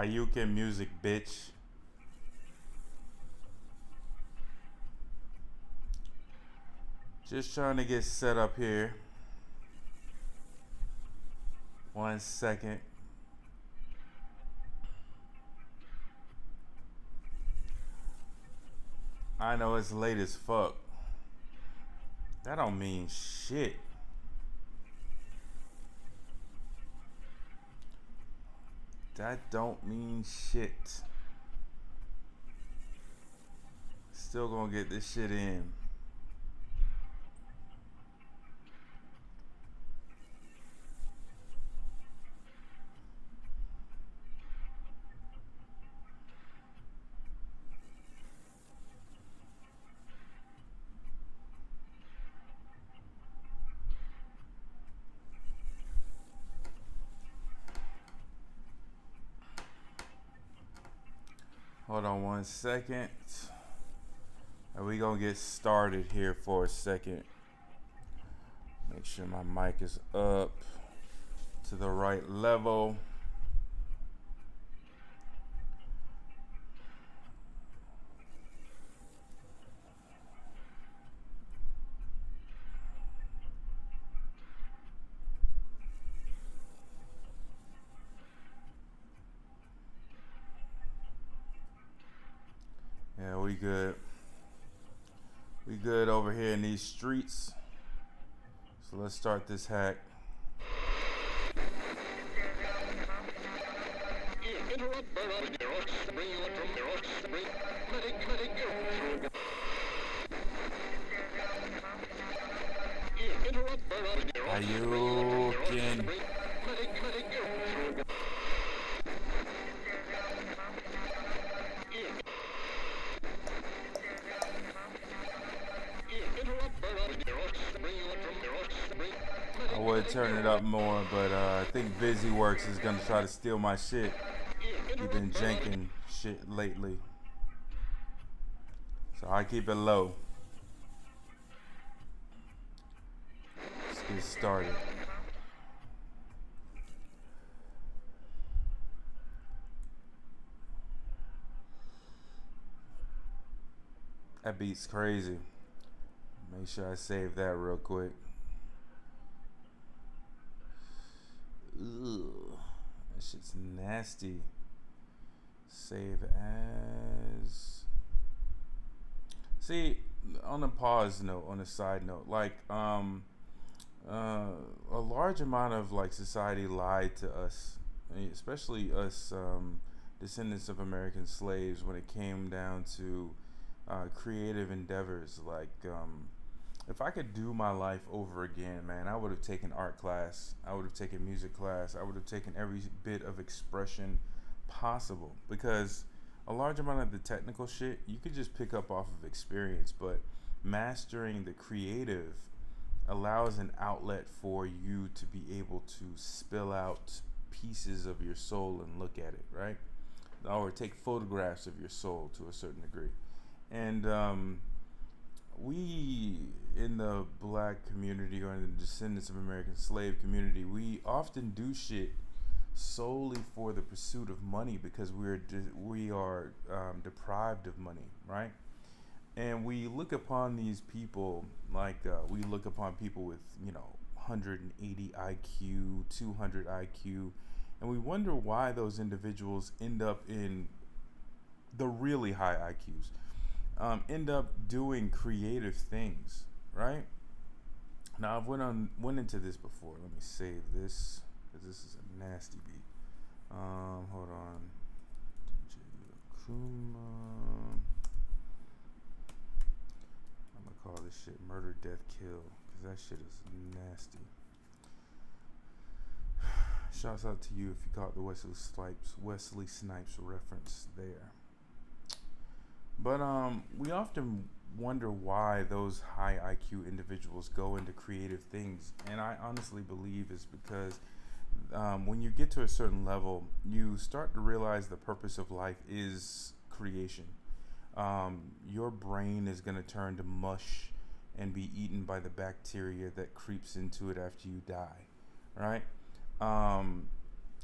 Ayukin music, bitch. Just trying to get set up here. 1 second. I know it's late as fuck. That don't mean shit. That don't mean shit. Still gonna get this shit in. Hold on 1 second. And we gonna get started here for a second. Make sure my mic is up to the right level. Yeah, we good. We good over here in these streets. So let's start this hack. Ayukin. I would turn it up more, but I think BusyWorks is gonna try to steal my shit. He been janking shit lately, so I keep it low. Let's get started. That beat's crazy. Make sure I save that real quick. Ugh, that shit's nasty. Save as. See, on a pause note, on a side note, like a large amount of like society lied to us, especially us descendants of American slaves, when it came down to creative endeavors. Like if I could do my life over again, man, I would have taken art class. I would have taken music class. I would have taken every bit of expression possible, because a large amount of the technical shit you could just pick up off of experience, but mastering the creative allows an outlet for you to be able to spill out pieces of your soul and look at it, right? Or take photographs of your soul to a certain degree. And we in the black community, or in the descendants of American slave community, we often do shit solely for the pursuit of money, because we are deprived of money, right? And we look upon these people like we look upon people with 180 IQ, 200 IQ, and we wonder why those individuals end up in the really high IQs, end up doing creative things, right? Now I've went into this before. Let me save this, because this is a nasty beat. Hold on, DJ Akuma. I'm gonna call this shit "Murder, Death, Kill," because that shit is nasty. Shouts out to you if you caught the Wesley Snipes reference there. But we often wonder why those high IQ individuals go into creative things, and I honestly believe it's because when you get to a certain level, you start to realize the purpose of life is creation. Your brain is going to turn to mush and be eaten by the bacteria that creeps into it after you die, right?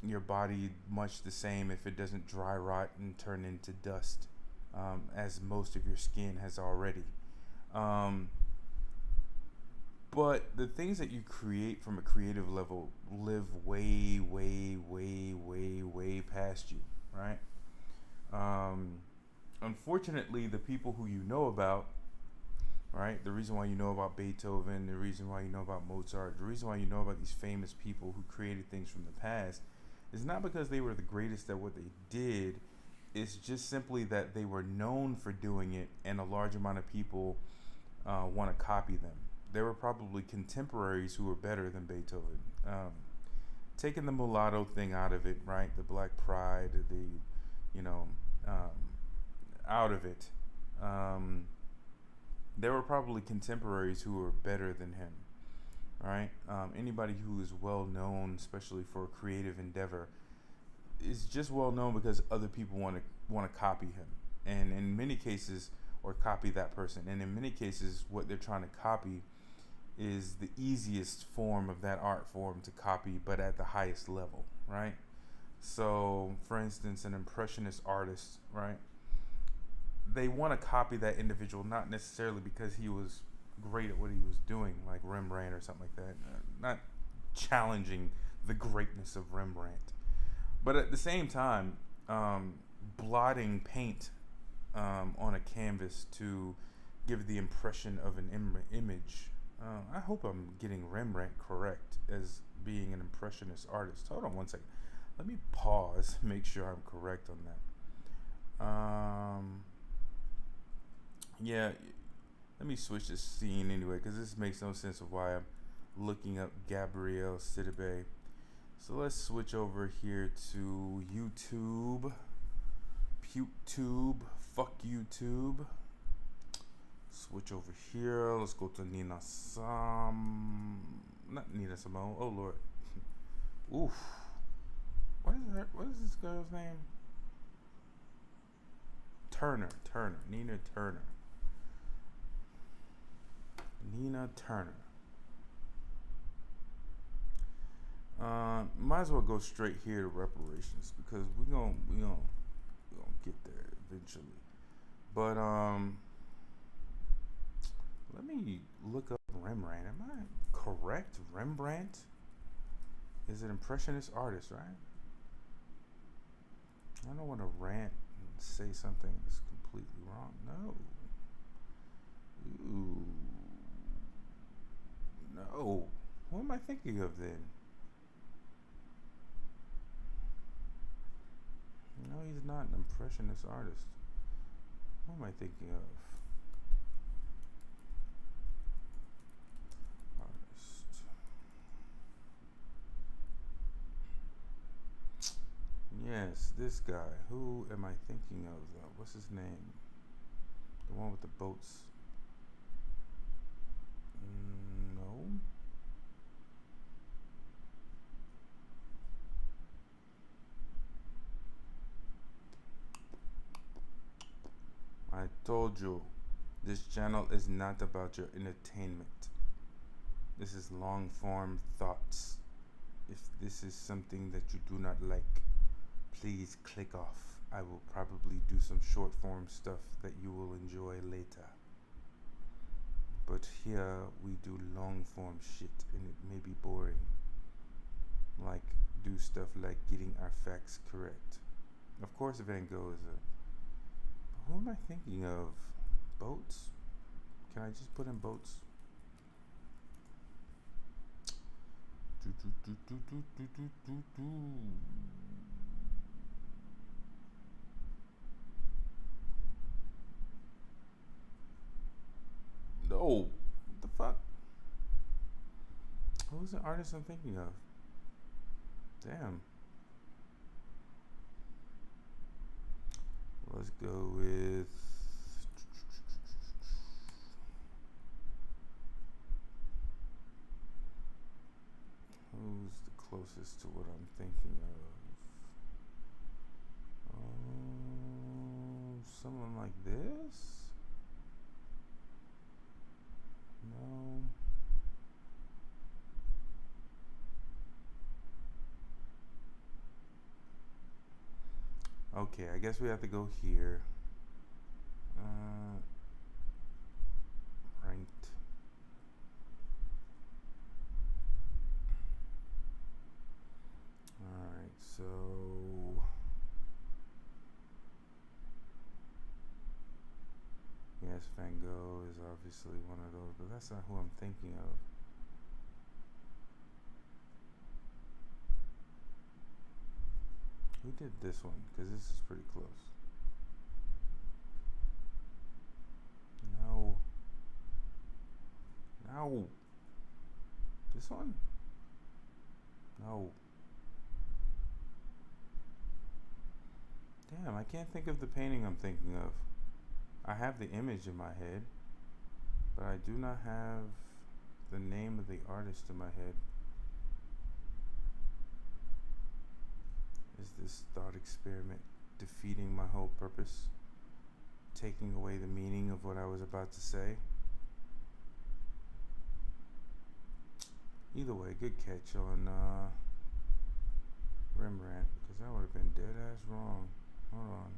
your body much the same if it doesn't dry rot and turn into dust, as most of your skin has already. Um, but the things that you create from a creative level live way, way, way, way, way past you, right? Um, Unfortunately, the people who you know about, right? The reason why you know about Beethoven, the reason why you know about Mozart, the reason why you know about these famous people who created things from the past is not because they were the greatest at what they did. It's just simply that they were known for doing it, and a large amount of people want to copy them. There were probably contemporaries who were better than Beethoven. Taking the mulatto thing out of it, right? The black pride, you know, um, out of it. Um, there were probably contemporaries who were better than him, right? Anybody who is well known, especially for a creative endeavor, is just well known because other people want to copy him, and in many cases, or copy that person. And in many cases, what they're trying to copy is the easiest form of that art form to copy, but at the highest level, right? So, for instance, an impressionist artist, right? They want to copy that individual not necessarily because he was great at what he was doing, like Rembrandt or something like that. Not challenging the greatness of Rembrandt, but at the same time, blotting paint on a canvas to give the impression of an image. I hope I'm getting Rembrandt correct as being an impressionist artist. Hold on one second. Let me pause, make sure I'm correct on that. Yeah, let me switch the scene anyway, because this makes no sense of why I'm looking up Gabrielle Sidibe. So let's switch over here to YouTube. PewTube. Fuck YouTube. Switch over here. Let's go to Nina Not Nina Simone. Oh Lord. Oof. What is this girl's name? Turner. Nina Turner. Might as well go straight here to reparations because we gonna get there eventually. But let me look up Rembrandt. Am I correct? Rembrandt is an impressionist artist, right? I don't want to rant and say something that's completely wrong. No. Ooh. No. What am I thinking of then? No, he's not an impressionist artist. What am I thinking of? Artist. Yes, this guy. Who am I thinking of? What's his name? The one with the boats. No. I told you, this channel is not about your entertainment. This is long form thoughts. If this is something that you do not like, please click off. I will probably do some short form stuff that you will enjoy later. But here we do long form shit and it may be boring. Like do stuff like getting our facts correct. Of course Van Gogh is who am I thinking of? Boats? Can I just put in boats? No. What the fuck? Who's the artist I'm thinking of? Damn. Let's go with who's the closest to what I'm thinking of? Someone like this? No. Okay, I guess we have to go here. Ranked. Alright, so yes, Van Gogh is obviously one of those, but that's not who I'm thinking of. Who did this one? Because this is pretty close. No. No. This one? No. Damn, I can't think of the painting I'm thinking of. I have the image in my head, but I do not have the name of the artist in my head. Is this thought experiment defeating my whole purpose? Taking away the meaning of what I was about to say? Either way, good catch on Rembrandt, because that would have been dead ass wrong. Hold on.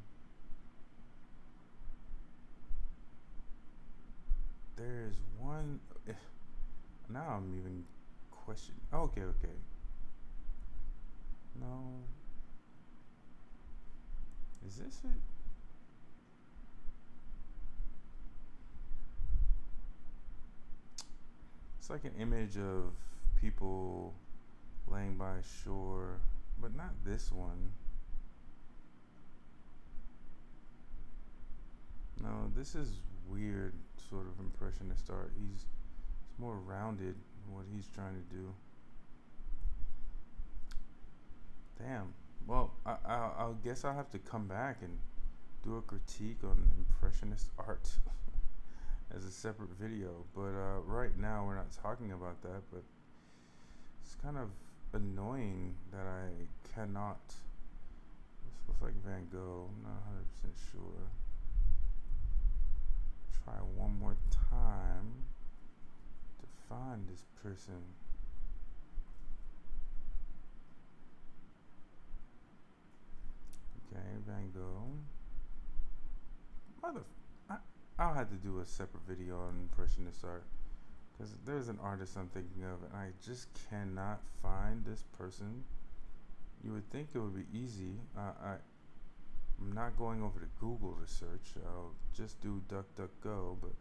There's one. Now I'm even questioning. Okay. No. Is this it? It's like an image of people laying by a shore, but not this one. No, this is weird sort of impressionist art. It's more rounded in what he's trying to do. Damn. Well, I'll guess I'll have to come back and do a critique on impressionist art as a separate video. But right now we're not talking about that, but it's kind of annoying that I cannot. This looks like Van Gogh. I'm not 100% sure. Try one more time to find this person. Okay, Van Gogh. I'll have to do a separate video on impressionist art, because there's an artist I'm thinking of and I just cannot find this person. You would think it would be easy. I'm not going over to Google to search. I'll just do DuckDuckGo, but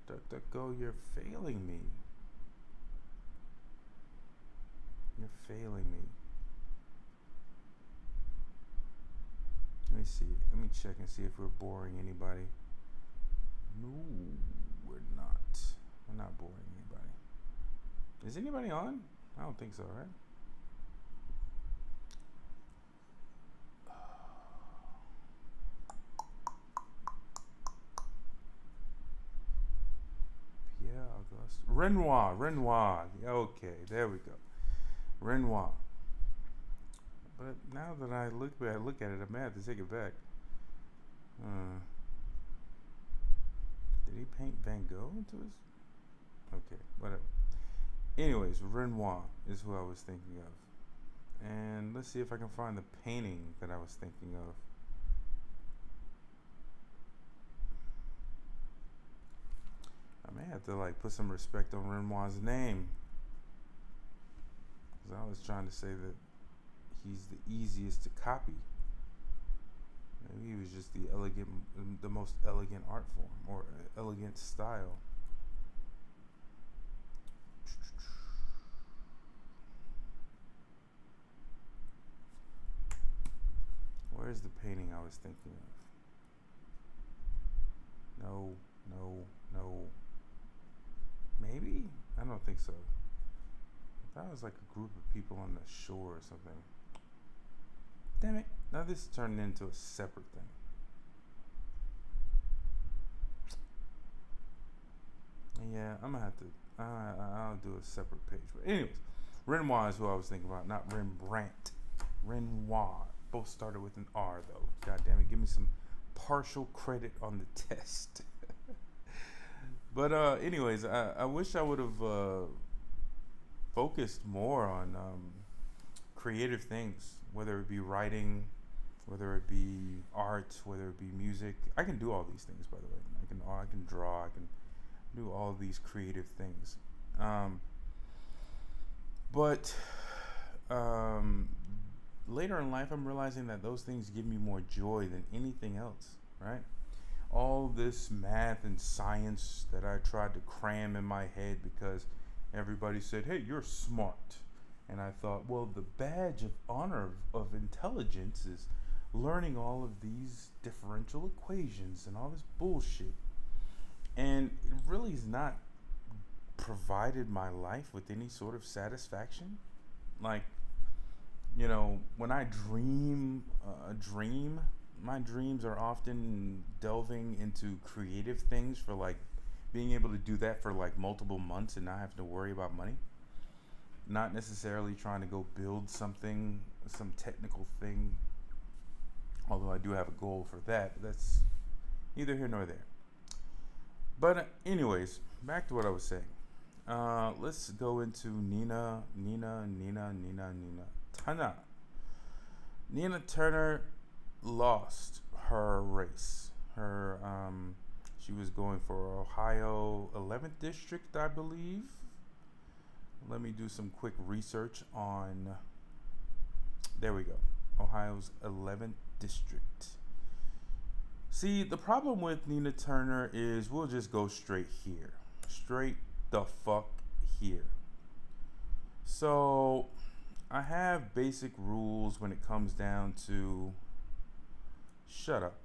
DuckDuckGo, you're failing me. You're failing me. Let me see. Let me check and see if we're boring anybody. No, we're not. We're not boring anybody. Is anybody on? I don't think so, right? Pierre Auguste. Renoir. Okay, there we go. Renoir. But now that I look at it, I may have to take it back. Did he paint Van Gogh into his? Okay, whatever. Anyways, Renoir is who I was thinking of. And let's see if I can find the painting that I was thinking of. I may have to put some respect on Renoir's name, because I was trying to say that he's the easiest to copy. Maybe he was just the most elegant art form, or elegant style. Where's the painting I was thinking of? No. Maybe? I don't think so. That was like a group of people on the shore or something. Damn it. Now this is turning into a separate thing. Yeah, I'm gonna have to. I'll do a separate page. But anyways, Renoir is who I was thinking about, not Rembrandt. Renoir. Both started with an R though. God damn it, give me some partial credit on the test. But anyways, I wish I would have focused more on creative things, whether it be writing, whether it be art, whether it be music. I can do all these things, by the way. I can draw. I can do all these creative things. Um, but later in life, I'm realizing that those things give me more joy than anything else, right? All this math and science that I tried to cram in my head because everybody said, hey, you're smart. And I thought, well, the badge of honor of intelligence is learning all of these differential equations and all this bullshit. And it really is not provided my life with any sort of satisfaction. Like, when I dream a dream, my dreams are often delving into creative things for like being able to do that for like multiple months and not having to worry about money. Not necessarily trying to go build something, some technical thing. Although I do have a goal for that, but that's neither here nor there. But anyways, back to what I was saying. Let's go into Nina Turner. Nina Turner lost her race. She was going for Ohio 11th district, I believe. Let me do some quick research on. There we go. Ohio's 11th district. See, the problem with Nina Turner is we'll just go straight here. Straight the fuck here. So, I have basic rules when it comes down to. Shut up.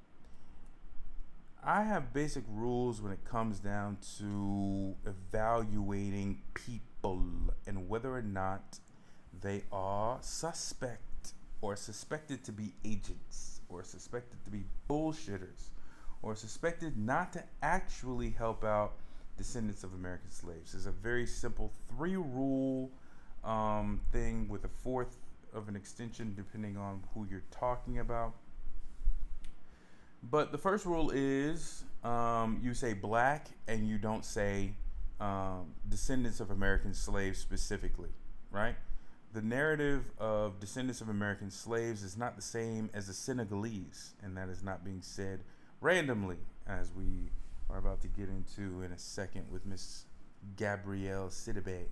I have basic rules when it comes down to evaluating people and whether or not they are suspect or suspected to be agents or suspected to be bullshitters or suspected not to actually help out descendants of American slaves. It's a very simple 3-rule thing with a fourth of an extension depending on who you're talking about. But the first rule is you say black and you don't say descendants of American slaves specifically, right? The narrative of descendants of American slaves is not the same as the Senegalese, and that is not being said randomly, as we are about to get into in a second with Miss Gabrielle Sidibe.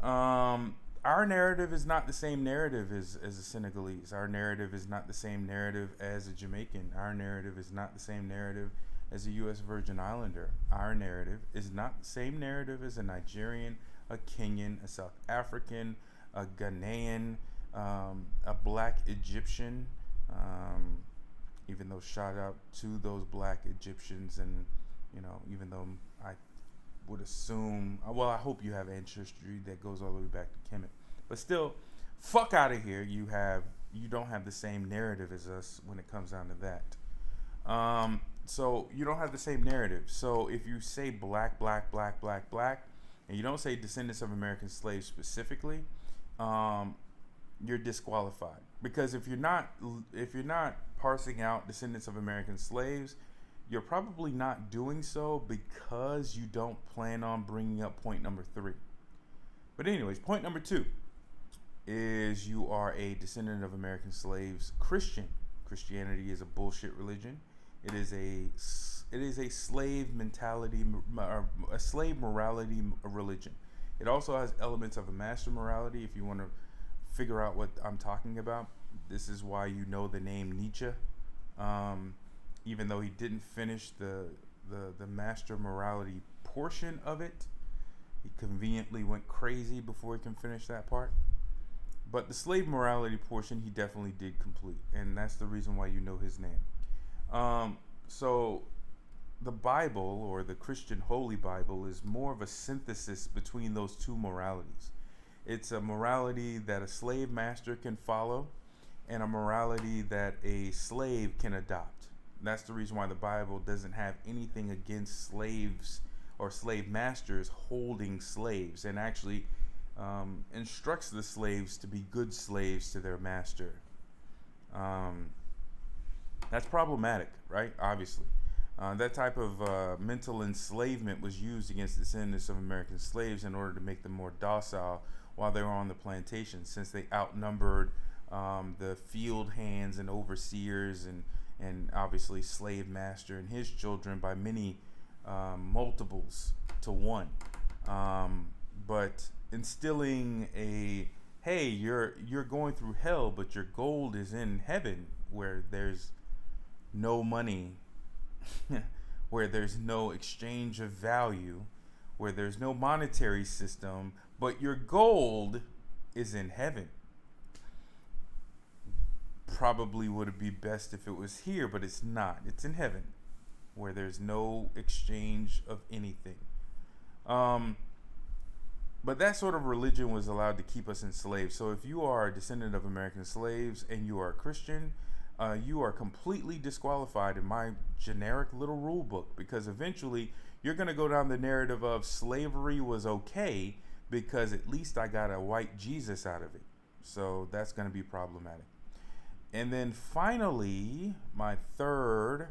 Our narrative is not the same narrative as a Senegalese. Our narrative is not the same narrative as a Jamaican. Our narrative is not the same narrative as a U.S. Virgin Islander. Our narrative is not the same narrative as a Nigerian, a Kenyan, a South African, a Ghanaian, a black Egyptian. Even though shout out to those black Egyptians, and even though I would assume, well, I hope you have ancestry that goes all the way back to Kemet, but still, fuck out of here. You don't have the same narrative as us when it comes down to that. So you don't have the same narrative. So if you say black, and you don't say descendants of American slaves specifically, you're disqualified. Because if you're not parsing out descendants of American slaves, you're probably not doing so because you don't plan on bringing up point number 3. But anyways, point number 2 is you are a descendant of American slaves, Christian. Christianity is a bullshit religion. It is a slave mentality, a slave morality religion. It also has elements of a master morality. If you want to figure out what I'm talking about, this is why you know the name Nietzsche. Even though he didn't finish the master morality portion of it, he conveniently went crazy before he can finish that part. But the slave morality portion, he definitely did complete, and that's the reason why you know his name. So the Bible, or the Christian Holy Bible, is more of a synthesis between those two moralities. It's a morality that a slave master can follow and a morality that a slave can adopt. That's the reason why the Bible doesn't have anything against slaves or slave masters holding slaves, and actually instructs the slaves to be good slaves to their master. That's problematic, right? Obviously. That type of mental enslavement was used against descendants of American slaves in order to make them more docile while they were on the plantation, since they outnumbered the field hands and overseers, and obviously slave master and his children by many multiples to one. But instilling a, hey, you're going through hell, but your gold is in heaven, where there's no money, where there's no exchange of value, where there's no monetary system, but your gold is in heaven. Probably would be best if it was here, but it's not. It's in heaven, where there's no exchange of anything. But that sort of religion was allowed to keep us enslaved. So if you are a descendant of American slaves and you are a Christian, you are completely disqualified in my generic little rule book, because eventually you're going to go down the narrative of slavery was okay because at least I got a white Jesus out of it. So that's going to be problematic. And then finally, my third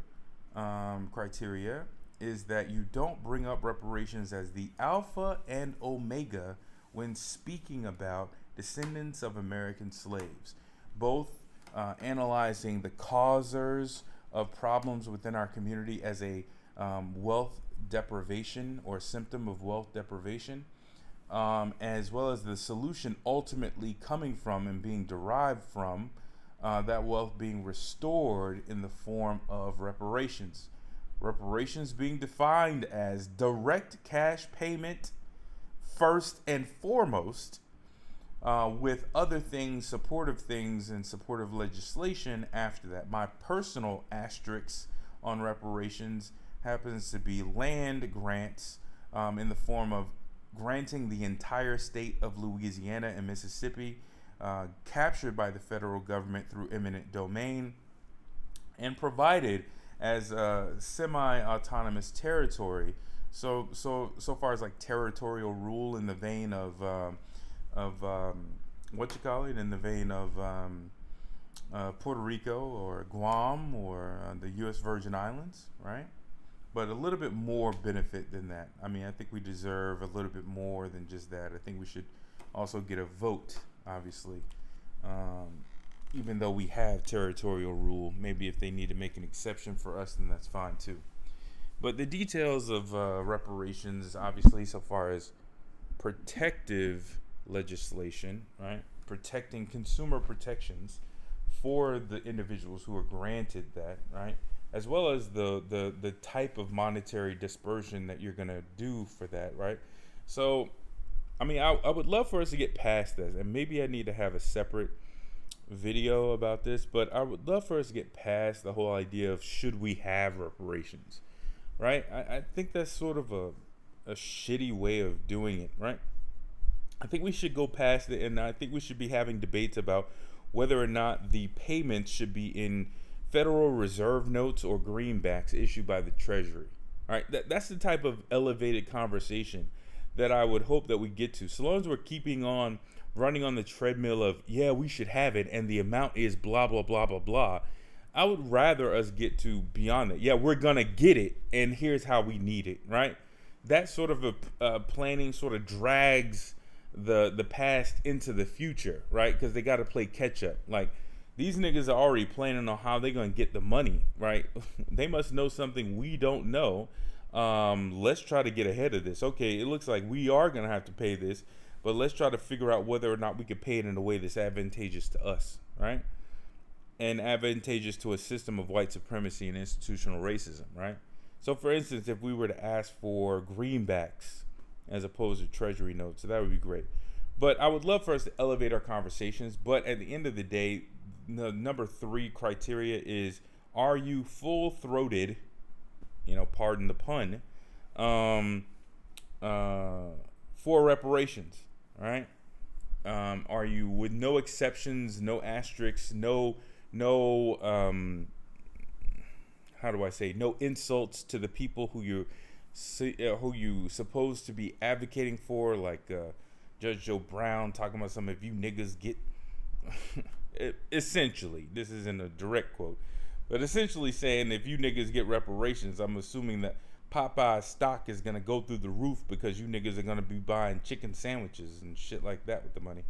criteria is that you don't bring up reparations as the alpha and omega when speaking about descendants of American slaves, both analyzing the causers of problems within our community as a wealth deprivation or symptom of wealth deprivation, as well as the solution ultimately coming from and being derived from that wealth being restored in the form of reparations. Reparations being defined as direct cash payment first and foremost, with other things, supportive things, and supportive legislation after that. My personal asterisk on reparations happens to be land grants in the form of granting the entire state of Louisiana and Mississippi, captured by the federal government through eminent domain, and provided as a semi-autonomous territory. So far as like territorial rule in the vein of in the vein of Puerto Rico or Guam or the U.S. Virgin Islands, right? But a little bit more benefit than that. I mean, I think we deserve a little bit more than just that. I think we should also get a vote, obviously. Even though we have territorial rule, maybe if they need to make an exception for us, then that's fine too. But the details of reparations, obviously, so far as protective legislation, right? Protecting consumer protections for the individuals who are granted that, right? As well as the type of monetary dispersion that you're going to do for that, right? So, I mean, I would love for us to get past this, and maybe I need to have a separate video about this, but I would love for us to get past the whole idea of should we have reparations, right? I think that's sort of a shitty way of doing it, right? I think we should go past it, and I think we should be having debates about whether or not the payments should be in Federal Reserve notes or greenbacks issued by the Treasury. All right, that's the type of elevated conversation that I would hope that we get to. So long as we're keeping on running on the treadmill of, yeah, we should have it, and the amount is blah, blah, blah, blah, blah, I would rather us get to beyond that. Yeah, we're going to get it, and here's how we need it, right? That sort of a planning sort of drags the past into the future, right? Because they got to play catch up. Like, these niggas are already planning on how they're going to get the money, right? They must know something we don't know. Let's try to get ahead of this. Okay, it looks like we are going to have to pay this, but let's try to figure out whether or not we could pay it in a way that's advantageous to us, right? And advantageous to a system of white supremacy and institutional racism, right? So, for instance, if we were to ask for greenbacks as opposed to treasury notes, so that would be great. But I would love for us to elevate our conversations. But at the end of the day, the number 3 criteria is, are you full-throated, pardon the pun, for reparations, right? Are you, with no exceptions, no asterisks, no insults to the people who you supposed to be advocating for, like Judge Joe Brown talking about some of you niggas get essentially, this isn't a direct quote, but essentially saying if you niggas get reparations, I'm assuming that Popeye's stock is going to go through the roof because you niggas are going to be buying chicken sandwiches and shit like that with the money.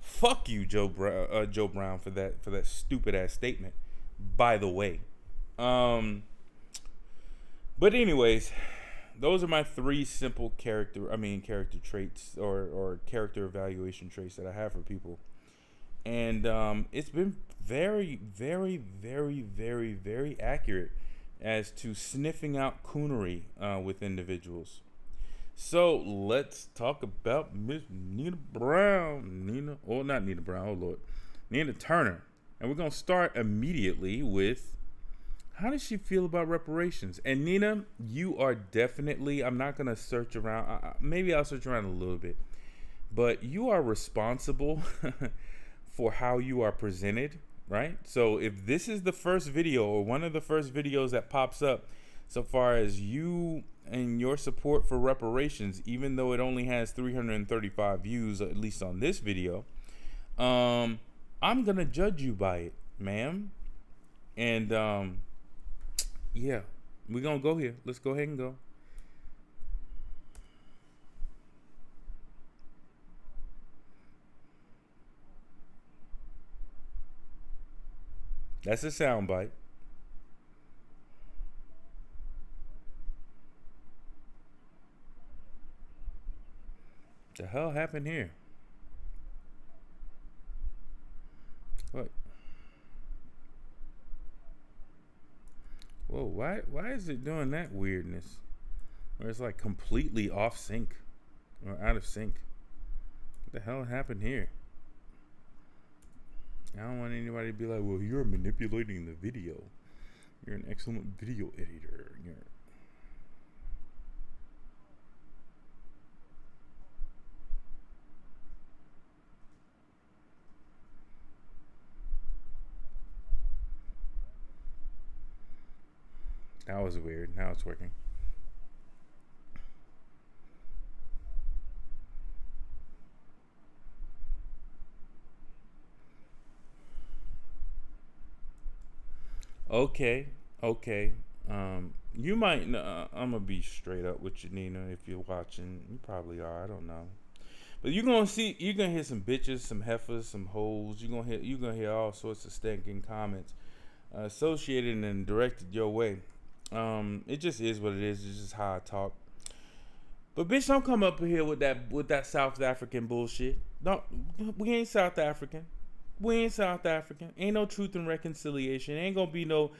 Fuck you, Joe Brown, for that stupid ass statement. By the way, but anyways, those are my three simple character traits or character evaluation traits that I have for people, and it's been very, very, very, very, very accurate as to sniffing out coonery with individuals. So let's talk about Miss Nina Brown. Not Nina Brown, oh Lord. Nina Turner. And we're going to start immediately with, how does she feel about reparations? And Nina, you are definitely, I'm not going to search around. Maybe I'll search around a little bit. But you are responsible for how you are presented, right? So if this is the first video or one of the first videos that pops up so far as you and your support for reparations, even though it only has 335 views, at least on this video, I'm gonna judge you by it, ma'am. And yeah, we're gonna go here. Let's go ahead and go. That's a sound bite. The hell happened here? What? Whoa, why is it doing that weirdness? Where it's like completely off sync or out of sync. What the hell happened here? I don't want anybody to be like, well, you're manipulating the video. You're an excellent video editor. That was weird. Now it's working. Okay. You might. I'm gonna be straight up with you, Nina. If you're watching, you probably are. I don't know. But you're gonna see. You're gonna hear some bitches, some heifers, some hoes. You're gonna hear all sorts of stinking comments associated and directed your way. It just is what it is. It's just how I talk. But bitch, don't come up here with that South African bullshit. No, we ain't South African. We ain't South African. Ain't no truth and reconciliation. Ain't gonna be no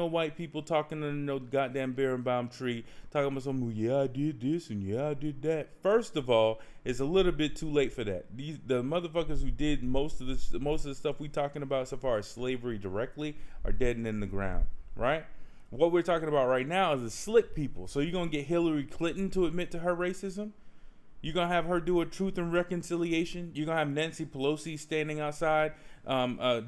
white people talking to no goddamn Berenbaum tree talking about some, well, yeah, I did this and yeah, I did that. First of all, it's a little bit too late for that. The motherfuckers who did most of the stuff we talking about so far as slavery directly are dead and in the ground, right? What we're talking about right now is the slick people. So you're gonna get Hillary Clinton to admit to her racism? You're going to have her do a truth and reconciliation. You're going to have Nancy Pelosi standing outside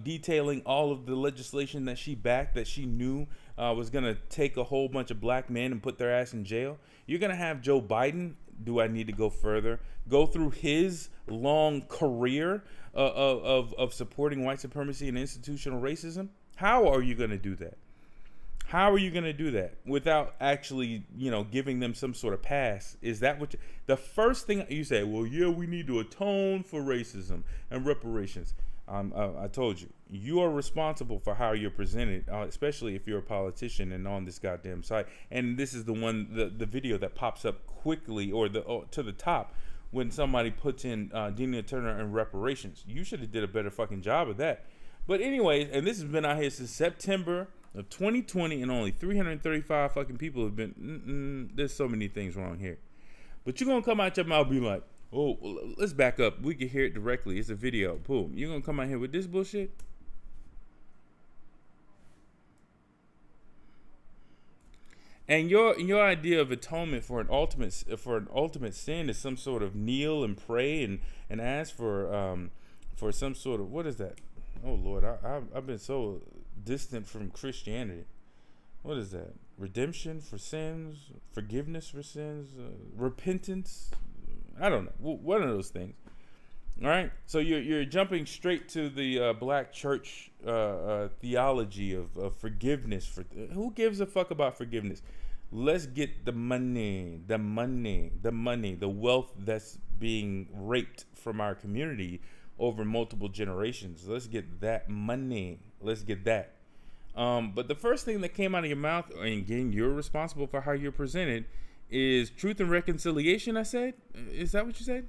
detailing all of the legislation that she backed, that she knew was going to take a whole bunch of black men and put their ass in jail. You're going to have Joe Biden, do I need to go further, go through his long career of supporting white supremacy and institutional racism. How are you going to do that? How are you going to do that without actually, giving them some sort of pass? Is that what the first thing you say? Well, yeah, we need to atone for racism and reparations. I told you, you are responsible for how you're presented, especially if you're a politician and on this goddamn site. And this is the video that pops up quickly or to the top when somebody puts in Nina Turner and reparations. You should have did a better fucking job of that. But anyways, and this has been out here since September of 2020, and only 335 fucking people have been. There's so many things wrong here. But you're gonna come out your mouth and be like, oh, let's back up. We can hear it directly. It's a video. Boom. You're gonna come out here with this bullshit? And your idea of atonement for an ultimate sin is some sort of kneel and pray and ask for some sort of, what is that? Oh Lord, I've been so distant from Christianity. What is that? Redemption for sins, forgiveness for sins, repentance. I don't know. One of those things. All right. So you're jumping straight to the black church theology of forgiveness. Who gives a fuck about forgiveness? Let's get the money, the wealth that's being raped from our community over multiple generations. Let's get that money. Let's get that. But the first thing that came out of your mouth, and again, you're responsible for how you're presented, is truth and reconciliation. I said, is that what you said?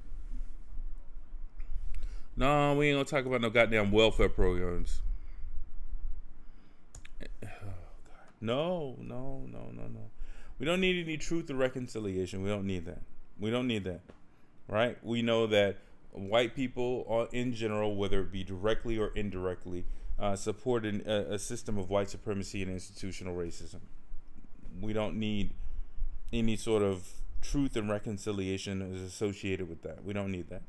No, we ain't gonna talk about no goddamn welfare programs. Oh, God. No. We don't need any truth or reconciliation. We don't need that. We don't need that. Right? We know that white people in general, whether it be directly or indirectly, support a system of white supremacy and institutional racism. We don't need any sort of truth and reconciliation is associated with that. We don't need that.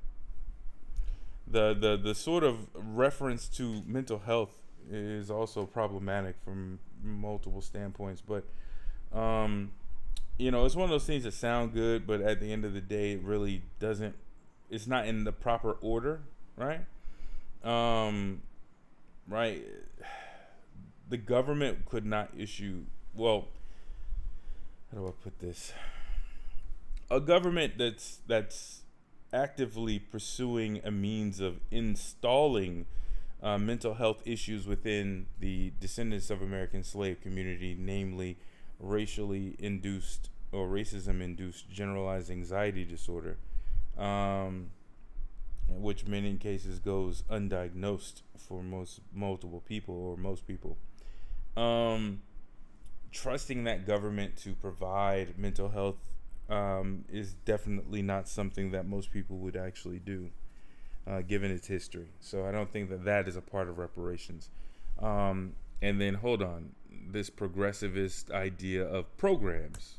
The sort of reference to mental health is also problematic from multiple standpoints, but it's one of those things that sound good, but at the end of the day, it really doesn't. It's not in the proper order, right? Right. The government could not issue. Well, how do I put this? A government that's actively pursuing a means of installing mental health issues within the descendants of American slave community, namely racially induced or racism induced generalized anxiety disorder, which in many cases goes undiagnosed for multiple people or most people. Trusting that government to provide mental health is definitely not something that most people would actually do, given its history. So I don't think that is a part of reparations. And then hold on, this progressivist idea of programs.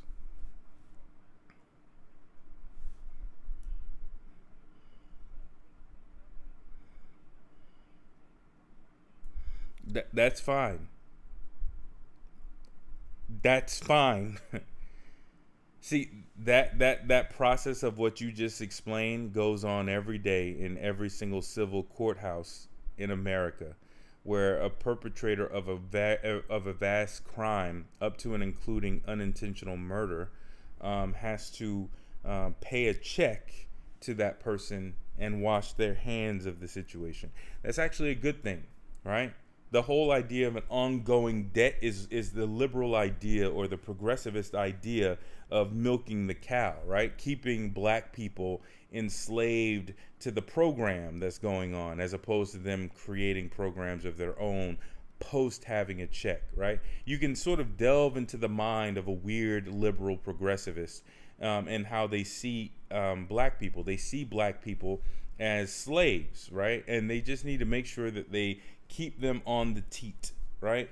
That's fine. That's fine. See, that process of what you just explained goes on every day in every single civil courthouse in America, where a perpetrator of a vast crime, up to and including unintentional murder, has to pay a check to that person and wash their hands of the situation. That's actually a good thing, right? The whole idea of an ongoing debt is the liberal idea or the progressivist idea of milking the cow, right? Keeping black people enslaved to the program that's going on, as opposed to them creating programs of their own post having a check, right? You can sort of delve into the mind of a weird liberal progressivist and how they see black people. They see black people as slaves, right? And they just need to make sure that they keep them on the teat, right?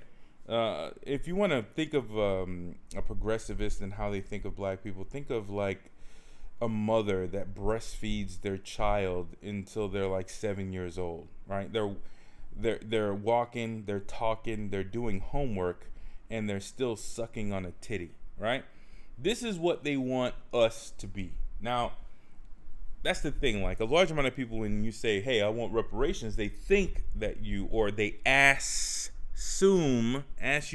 If you want to think of a progressivist and how they think of black people, think of like a mother that breastfeeds their child until they're like 7 years old, right? They're walking, they're talking, they're doing homework, and they're still sucking on a titty, right? This is what they want us to be. Now, that's the thing. Like a large amount of people, when you say, "Hey, I want reparations," they think that you, or they assume, that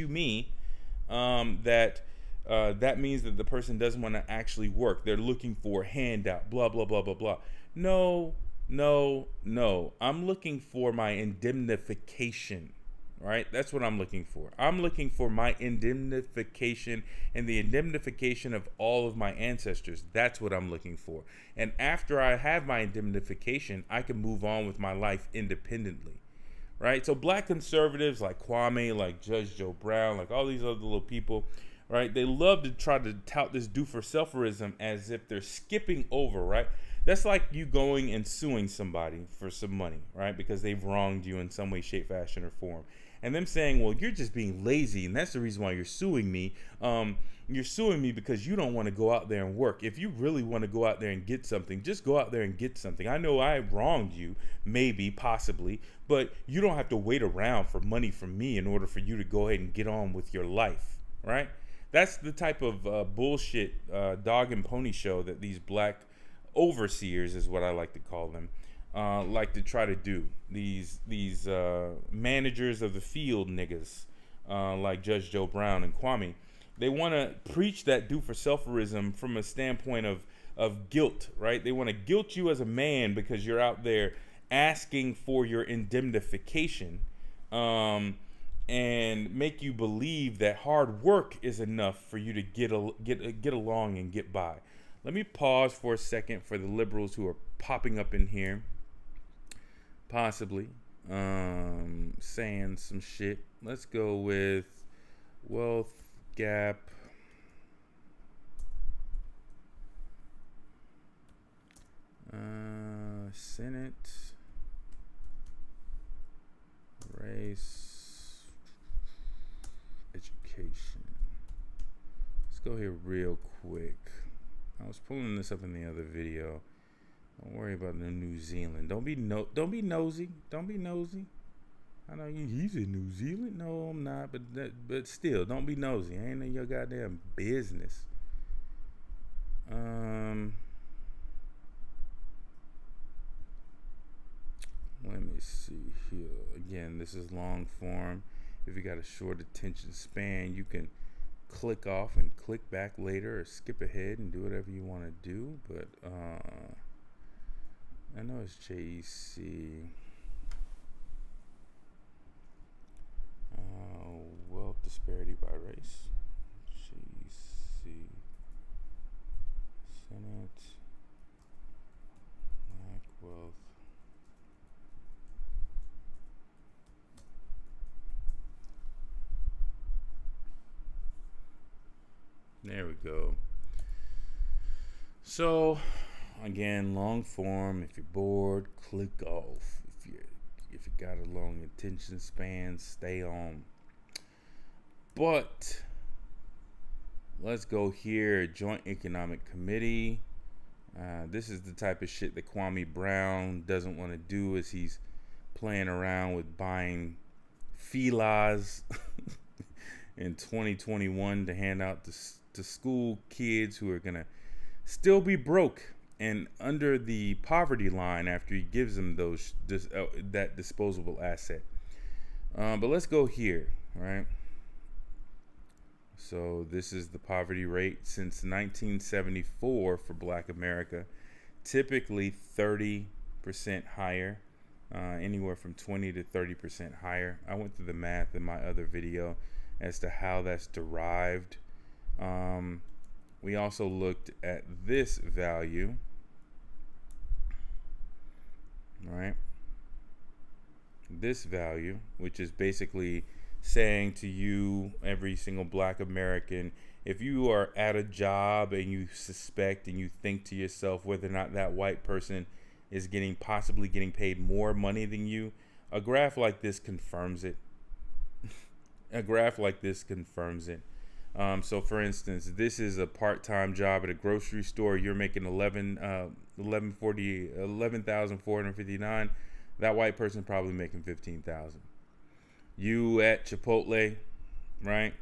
that means that the person doesn't want to actually work. They're looking for a handout. Blah blah blah blah blah. No. I'm looking for my indemnification. Right? That's what I'm looking for. I'm looking for my indemnification and the indemnification of all of my ancestors. That's what I'm looking for. And after I have my indemnification, I can move on with my life independently. Right? So black conservatives like Kwame, like Judge Joe Brown, like all these other little people, right? They love to try to tout this do-for-selferism as if they're skipping over, right? That's like you going and suing somebody for some money, right? Because they've wronged you in some way, shape, fashion, or form. And them saying, well, you're just being lazy, and that's the reason why you're suing me. You're suing me because you don't want to go out there and work. If you really want to go out there and get something, just go out there and get something. I know I wronged you, maybe, possibly, but you don't have to wait around for money from me in order for you to go ahead and get on with your life, right? That's the type of bullshit dog and pony show that these black overseers, is what I like to call them, like to try to do. These managers of the field niggas, like Judge Joe Brown and Kwame, they want to preach that do-for-selferism from a standpoint of of guilt, right? They want to guilt you as a man because you're out there asking for your indemnification, and make you believe that hard work is enough for you to get along and get by. Let me pause for a second for the liberals who are popping up in here, possibly saying some shit. Let's go with wealth gap. Senate race education. Let's go here real quick. I was pulling this up in the other video. Don't worry about the New Zealand. Don't be nosy. Don't be nosy. I know he's in New Zealand. No, I'm not. But still, don't be nosy. Ain't in your goddamn business. Let me see here. Again, this is long form. If you got a short attention span, you can click off and click back later, or skip ahead and do whatever you want to do. But I know it's JEC. Wealth disparity by race. JEC. Senate. Black wealth. There we go. So, again, long form. If you're bored, click off. If you got a long attention span, stay on. But let's go here. Joint Economic Committee. This is the type of shit that Kwame Brown doesn't want to do, as he's playing around with buying FILAs in 2021 to hand out to school kids who are gonna still be broke and under the poverty line after he gives them that disposable asset. But let's go here, right? So this is the poverty rate since 1974 for Black America, typically 30% higher, anywhere from 20 to 30% higher. I went through the math in my other video as to how that's derived. We also looked at this value, right? This value, which is basically saying to you, every single Black American, if you are at a job and you suspect and you think to yourself whether or not that white person is possibly getting paid more money than you, a graph like this confirms it. A graph like this confirms it. So for instance, this is a part-time job at a grocery store. You're making $11,459. That white person probably making $15,000. You at Chipotle, right?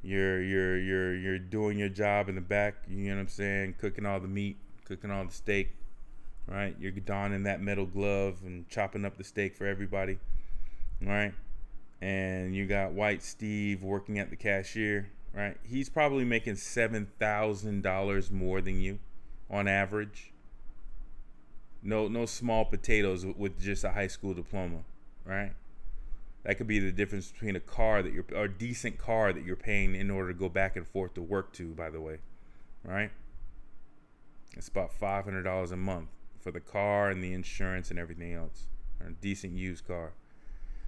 You're doing your job in the back, you know what I'm saying, cooking all the meat, cooking all the steak, right? You're donning that metal glove and chopping up the steak for everybody, right? And you got white Steve working at the cashier, right? He's probably making $7,000 more than you on average. No small potatoes with just a high school diploma, right? That could be the difference between a decent car that you're paying in order to go back and forth to work to, by the way, right? It's about $500 a month for the car and the insurance and everything else, or a decent used car.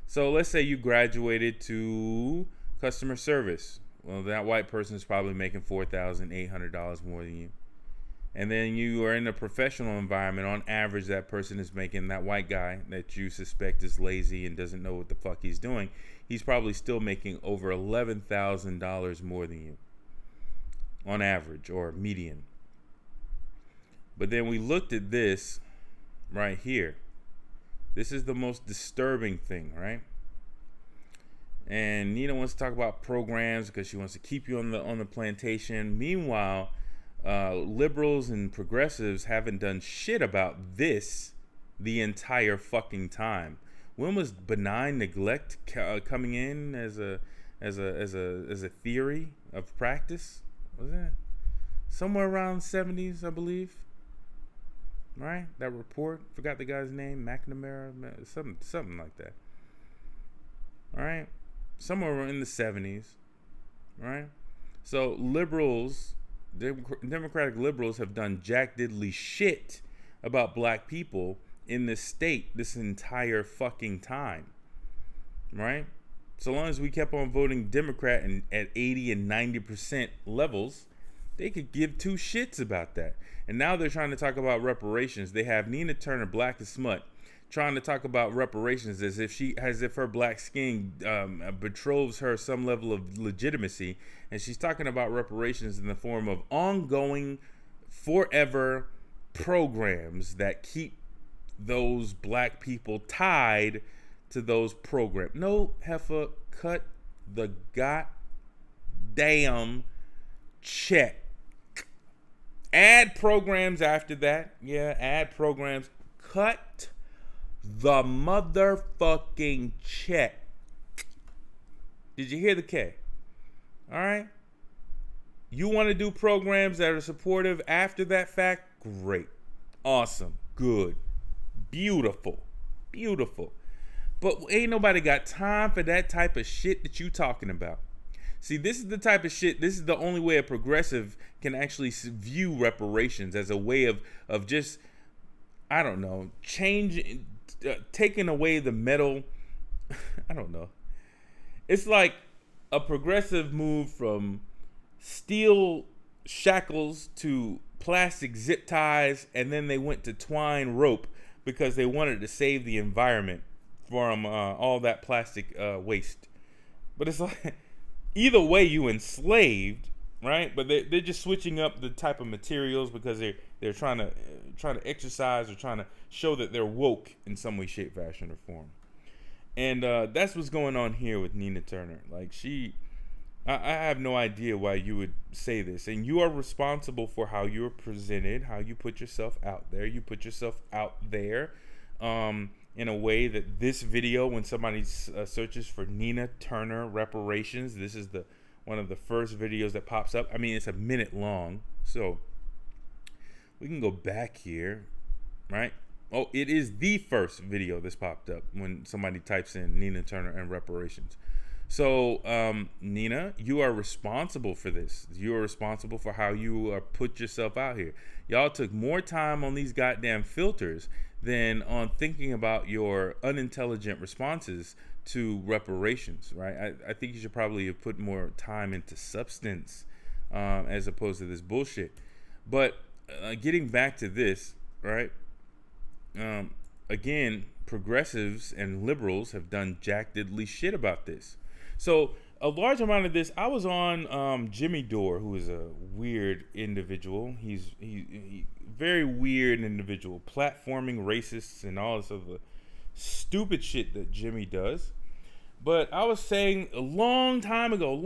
So let's say you graduated to customer service. Well, that white person is probably making $4,800 more than you. And then you are in a professional environment. On average, that person is making, that white guy that you suspect is lazy and doesn't know what the fuck he's doing, he's probably still making over $11,000 more than you on average, or median. But then we looked at this right here. This is the most disturbing thing, right? And Nina wants to talk about programs because she wants to keep you on the plantation. Meanwhile, liberals and progressives haven't done shit about this the entire fucking time. When was benign neglect coming in as a theory of practice? Was that somewhere around 70s, I believe. Right? That report, forgot the guy's name, McNamara, something like that. All right? Somewhere in the 70s. Right? So liberals, Democratic liberals have done jack diddly shit about black people in this state this entire fucking time. Right? So long as we kept on voting Democrat and at 80 and 90% levels, they could give two shits about that. And now they're trying to talk about reparations. They have Nina Turner, black as smut, trying to talk about reparations as if her black skin betroths her some level of legitimacy. And she's talking about reparations in the form of ongoing, forever programs that keep those black people tied to those programs. No, heifer, cut the goddamn check. Add programs after that. Yeah, add programs. Cut the motherfucking check. Did you hear the K? All right. You want to do programs that are supportive after that fact? Great. Awesome. Good. Beautiful. Beautiful. But ain't nobody got time for that type of shit that you talking about. See, this is the type of shit, this is the only way a progressive can actually view reparations as a way of just, I don't know, taking away the metal. I don't know. It's like a progressive move from steel shackles to plastic zip ties, and then they went to twine rope because they wanted to save the environment from all that plastic waste. But it's like, either way you enslaved, right? But they're just switching up the type of materials because they're trying to exercise or trying to show that they're woke in some way, shape, fashion, or form. And that's what's going on here with Nina Turner. Like I have no idea why you would say this. And you are responsible for how you're presented, how you put yourself out there. You put yourself out there in a way that this video, when somebody searches for Nina Turner reparations, this is one of the first videos that pops up. I mean, it's a minute long, so we can go back here, right? Oh, it is the first video that's popped up when somebody types in Nina Turner and reparations. So, Nina, you are responsible for this. You are responsible for how you put yourself out here. Y'all took more time on these goddamn filters than on thinking about your unintelligent responses to reparations, right? I think you should probably have put more time into substance as opposed to this bullshit. But getting back to this, right? Again, progressives and liberals have done jack diddly shit about this. So a large amount of this, I was on Jimmy Dore, who is a weird individual. He's very weird individual, platforming racists and all this other stupid shit that Jimmy does. But I was saying a long time ago,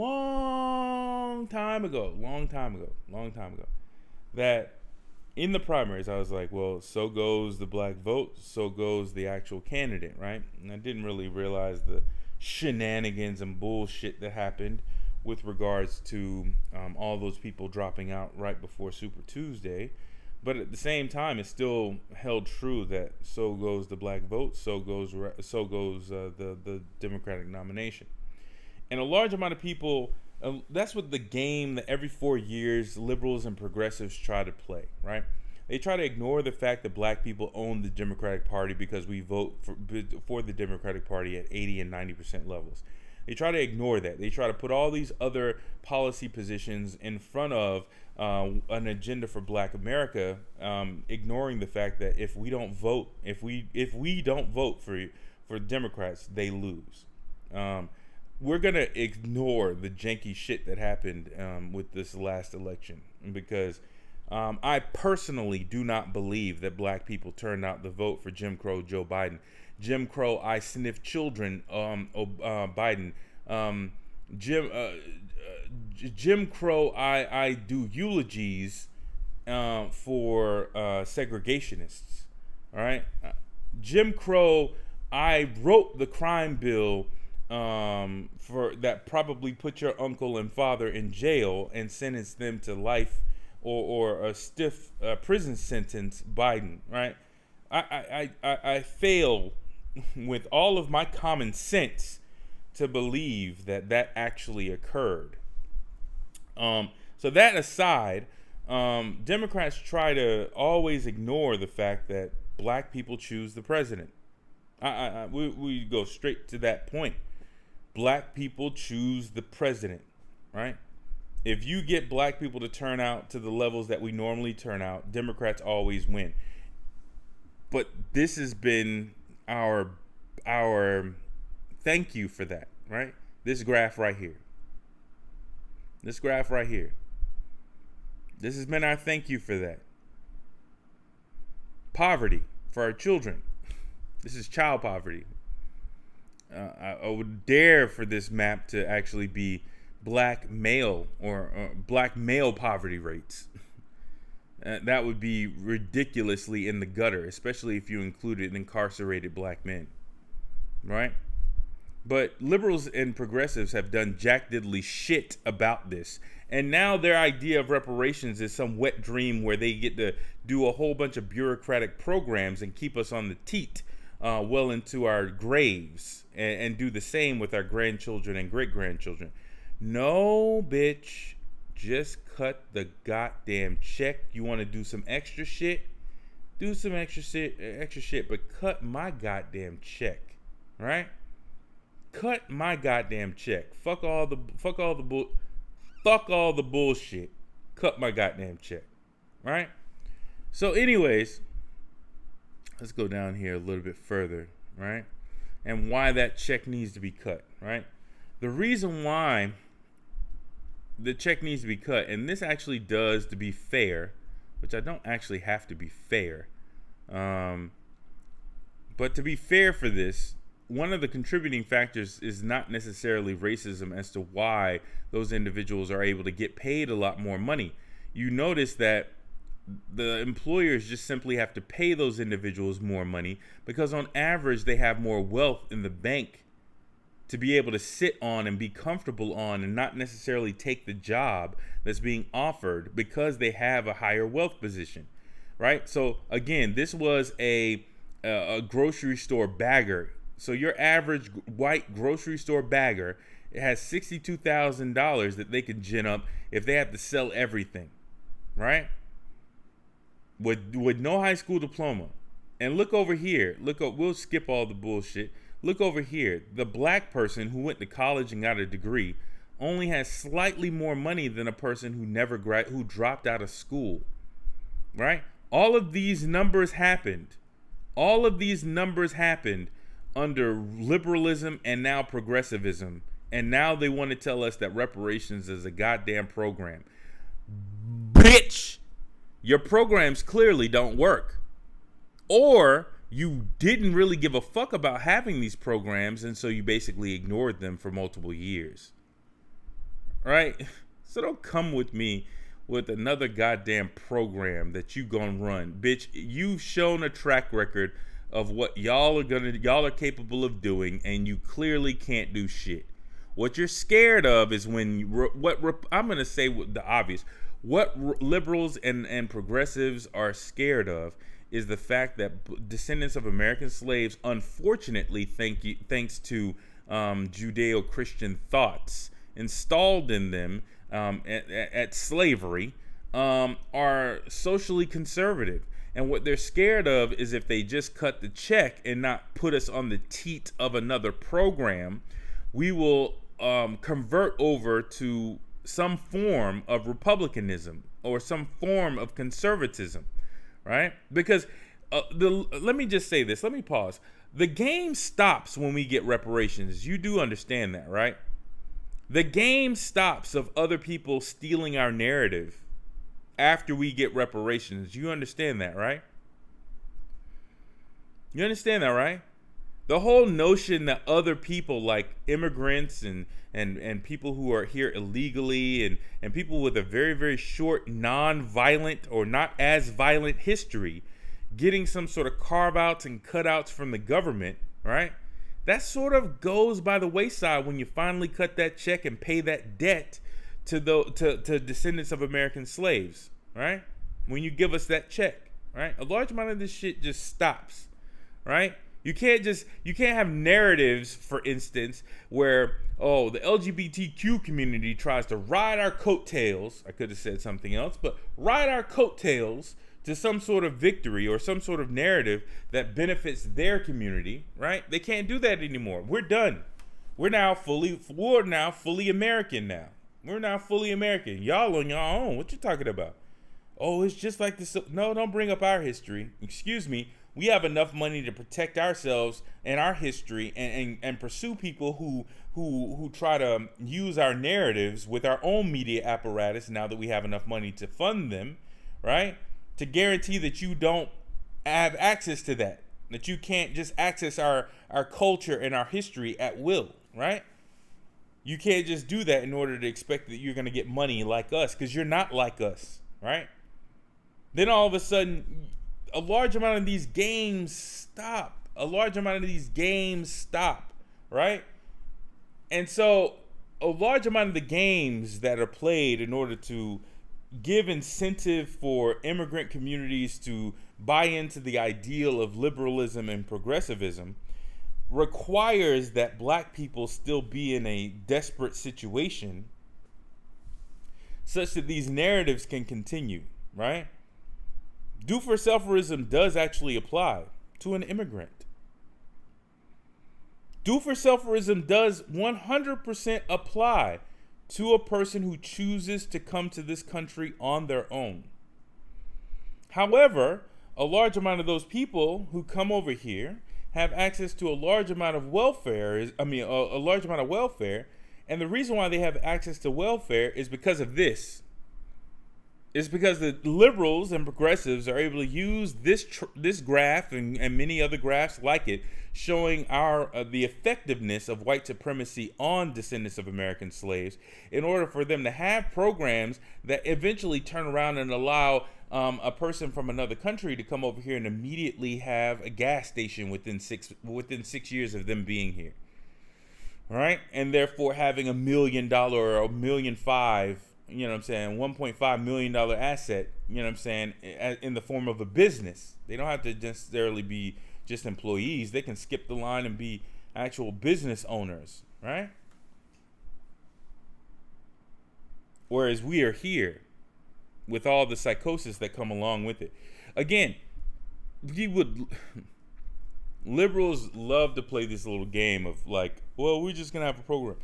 that in the primaries, I was like, well, so goes the black vote, so goes the actual candidate, right? And I didn't really realize the shenanigans and bullshit that happened with regards to all those people dropping out right before Super Tuesday. But at the same time, it still held true that so goes the black vote, so goes the Democratic nomination. And a large amount of people, that's what the game that every 4 years liberals and progressives try to play, right? They try to ignore the fact that black people own the Democratic Party because we vote for the Democratic Party at 80 and 90% levels. They try to ignore that. They try to put all these other policy positions in front of an agenda for Black America, ignoring the fact that if we don't vote for Democrats, they lose. We're gonna ignore the janky shit that happened with this last election because I personally do not believe that black people turned out to vote for Jim Crow Joe Biden. Jim Crow, I sniff children, Biden. Jim Crow, I do eulogies for segregationists. All right, Jim Crow, I wrote the crime bill for that probably put your uncle and father in jail and sentenced them to life or a stiff prison sentence Biden, right? I fail with all of my common sense to believe that that actually occurred. So that aside, Democrats try to always ignore the fact that black people choose the president. We go straight to that point. Black people choose the president, right? If you get black people to turn out to the levels that we normally turn out, Democrats always win. But this has been our thank you for that, right? This graph right here. This graph right here. This has been our thank you for that. Poverty for our children. This is child poverty. I would dare for this map to actually be black male or black male poverty rates. That would be ridiculously in the gutter, especially if you included incarcerated black men, right? But liberals and progressives have done jack diddly shit about this. And now their idea of reparations is some wet dream where they get to do a whole bunch of bureaucratic programs and keep us on the teat well into our graves and do the same with our grandchildren and great-grandchildren. No, bitch. Just cut the goddamn check. You want to do some extra shit? Do some extra shit, but cut my goddamn check, right? Cut my goddamn check. Fuck all the bullshit. Cut my goddamn check, right? So, anyways, let's go down here a little bit further, right? And why that check needs to be cut, right? The reason why the check needs to be cut, and this actually does, to be fair, which I don't actually have to be fair, but to be fair for this, one of the contributing factors is not necessarily racism as to why those individuals are able to get paid a lot more money. You notice that the employers just simply have to pay those individuals more money because on average they have more wealth in the bank to be able to sit on and be comfortable on and not necessarily take the job that's being offered because they have a higher wealth position, right? So again, this was a grocery store bagger. So your average white grocery store bagger has $62,000 that they could gin up if they have to sell everything, right? With no high school diploma. And look over here. We'll skip all the bullshit. Look over here. The black person who went to college and got a degree only has slightly more money than a person who dropped out of school, right? All of these numbers happened. Under liberalism and now progressivism. And now they want to tell us that reparations is a goddamn program. Bitch! Your programs clearly don't work. Or you didn't really give a fuck about having these programs, and so you basically ignored them for multiple years. Right? So don't come with me with another goddamn program that you gonna run. Bitch, you've shown a track record of what y'all are capable of doing, and you clearly can't do shit. What you're scared of is when I'm gonna say the obvious. What liberals and progressives are scared of is the fact that descendants of American slaves, unfortunately, thanks to Judeo-Christian thoughts installed in them at slavery, are socially conservative. And what they're scared of is if they just cut the check and not put us on the teat of another program, we will convert over to some form of republicanism or some form of conservatism, right? Because let me just say this. Let me pause. The game stops when we get reparations. You do understand that, right? The game stops of other people stealing our narrative after we get reparations. You understand that, right? You understand that, right? The whole notion that other people like immigrants and people who are here illegally and people with a very, very short, non-violent or not as violent history getting some sort of carve-outs and cutouts from the government, right? That sort of goes by the wayside when you finally cut that check and pay that debt to descendants of American slaves, right? When you give us that check, right? A large amount of this shit just stops, right? You can't have narratives, for instance, where, oh, the LGBTQ community tries to ride our coattails. I could have said something else, but ride our coattails to some sort of victory or some sort of narrative that benefits their community, right? They can't do that anymore. We're done. We're now fully American now. We're now fully American. Y'all on your own. What you talking about? Oh, it's just like this. No, don't bring up our history. Excuse me. We have enough money to protect ourselves and our history and pursue people who try to use our narratives with our own media apparatus now that we have enough money to fund them, right? To guarantee that you don't have access to that you can't just access our culture and our history at will, right? You can't just do that in order to expect that you're going to get money like us, because you're not like us, right? Then all of a sudden, a large amount of these games stop. Right? And so a large amount of the games that are played in order to give incentive for immigrant communities to buy into the ideal of liberalism and progressivism requires that black people still be in a desperate situation such that these narratives can continue, right? Do for selferism does actually apply to an immigrant. Do for selferism does 100% apply to a person who chooses to come to this country on their own. However, a large amount of those people who come over here have access to a large amount of welfare, a large amount of welfare, and the reason why they have access to welfare is because of this. It's because the liberals and progressives are able to use this graph and many other graphs like it, showing the effectiveness of white supremacy on descendants of American slaves, in order for them to have programs that eventually turn around and allow a person from another country to come over here and immediately have a gas station within 6 years of them being here. All right, and therefore having $1 million or $1.5 million, $1.5 million asset, in the form of a business. They don't have to necessarily be just employees. They can skip the line and be actual business owners, right? Whereas we are here with all the psychosis that come along with it. Again, liberals love to play this little game of like, well, we're just gonna have a program.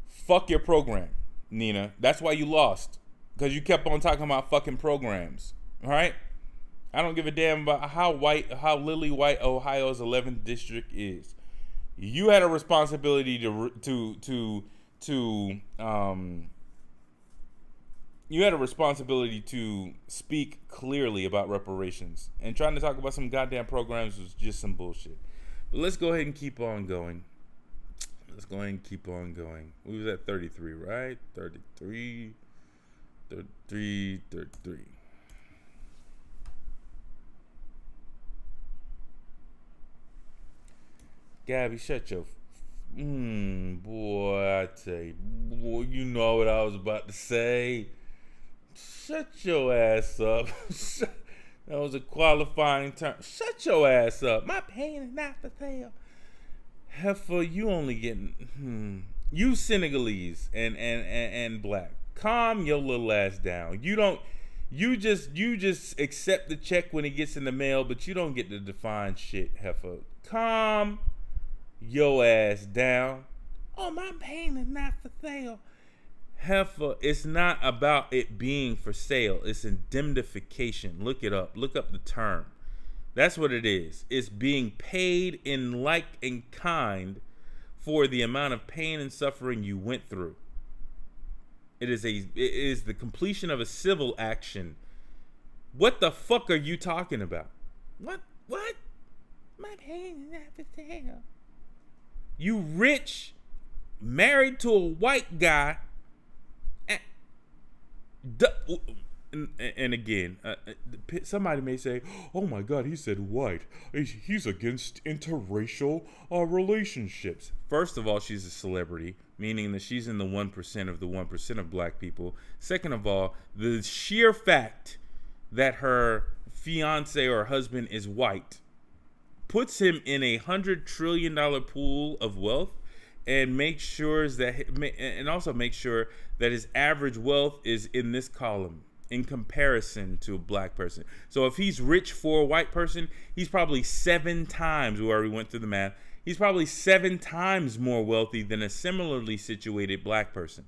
Fuck your program, Nina. That's why you lost, because you kept on talking about fucking programs. All right, I don't give a damn about how lily white Ohio's 11th district is. You had a responsibility to speak clearly about reparations, and trying to talk about some goddamn programs was just some bullshit. But let's go ahead and keep on going. We was at 33, right? 33. Gabby, shut your... boy, I tell you. Boy, you know what I was about to say. Shut your ass up. That was a qualifying term. Shut your ass up. My pain is not for sale. Heifer, you only getting... You Senegalese and black. Calm your little ass down. You just accept the check when it gets in the mail, but you don't get to define shit, Heifer. Calm your ass down. Oh, my pain is not for sale. Heifer, it's not about it being for sale. It's indemnification. Look it up. Look up the term. That's what it is. It's being paid in like and kind for the amount of pain and suffering you went through. It is the completion of a civil action. What the fuck are you talking about? What? My pain is not for sale. You rich, married to a white guy. And again, somebody may say, oh my God, he said white. He's against interracial relationships. First of all, she's a celebrity, meaning that she's in the 1% of the 1% of black people. Second of all, the sheer fact that her fiance or husband is white, puts him in $100 trillion pool of wealth, and makes sure that his average wealth is in this column in comparison to a black person. So if he's rich for a white person, he's probably 7 times, we already went through the math, he's probably 7 times more wealthy than a similarly situated black person.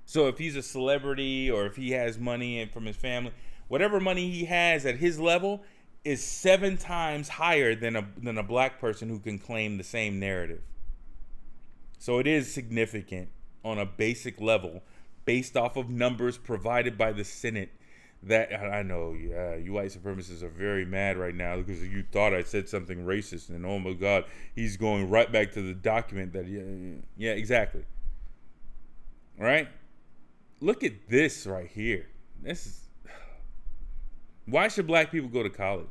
So if he's a celebrity, or if he has money and from his family, whatever money he has at his level is 7 times higher than a black person who can claim the same narrative. So it is significant on a basic level, based off of numbers provided by the Senate. That I know, you white supremacists are very mad right now because you thought I said something racist, and oh my God, he's going right back to the document that, yeah, exactly. Right? Look at this right here. This is, why should black people go to college?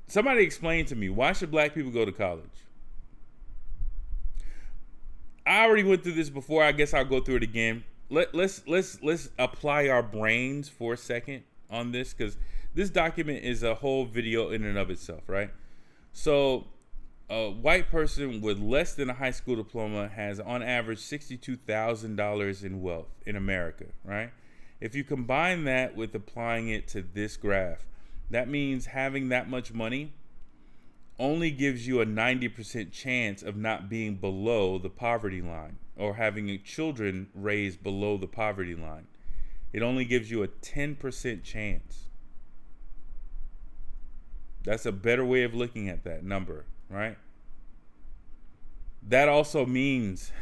Somebody explain to me, why should black people go to college? I already went through this before. I guess I'll go through it again. Let's apply our brains for a second on this, because this document is a whole video in and of itself, right? So a white person with less than a high school diploma has on average $62,000 in wealth in America, right? If you combine that with applying it to this graph, that means having that much money only gives you a 90% chance of not being below the poverty line, or having children raised below the poverty line. It only gives you a 10% chance. That's a better way of looking at that number, right? That also means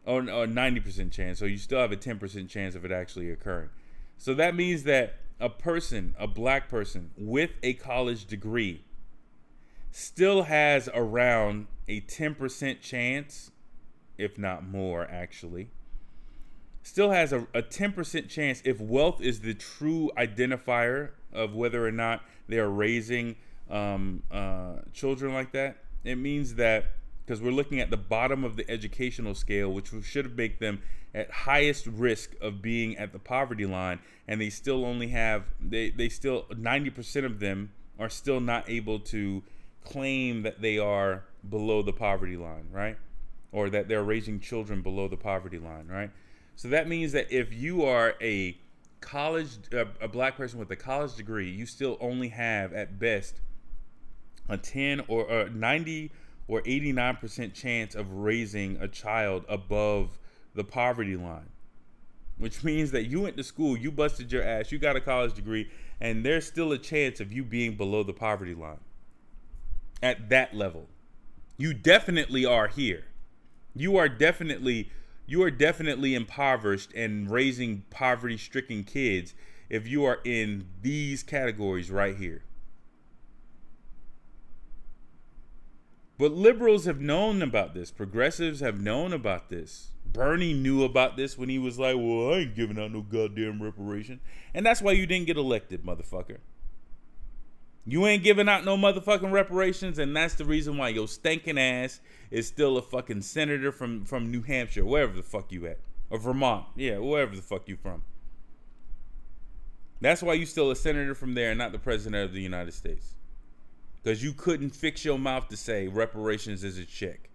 or 90% chance. So you still have a 10% chance of it actually occurring. So that means that a black person with a college degree still has around a 10% chance, if not more actually, still has a 10% chance, if wealth is the true identifier of whether or not they are raising children like that. It means that, because we're looking at the bottom of the educational scale, which should make them at highest risk of being at the poverty line, and they still only have, they still, 90% of them are still not able to claim that they are below the poverty line, right? Or that they're raising children below the poverty line, right? So that means that if you are a black person with a college degree, you still only have at best a 10 or a 90 or 89% chance of raising a child above the poverty line, which means that you went to school, you busted your ass, you got a college degree, and there's still a chance of you being below the poverty line at that level. You definitely are here. You are definitely impoverished and raising poverty-stricken kids if you are in these categories right here. But liberals have known about this. Progressives have known about this. Bernie knew about this when he was like, well, I ain't giving out no goddamn reparation. And that's why you didn't get elected, motherfucker. You ain't giving out no motherfucking reparations, and that's the reason why your stinking ass is still a fucking senator from New Hampshire, wherever the fuck you at. Or Vermont. Yeah, wherever the fuck you from. That's why you still a senator from there and not the president of the United States. Because you couldn't fix your mouth to say reparations is a check.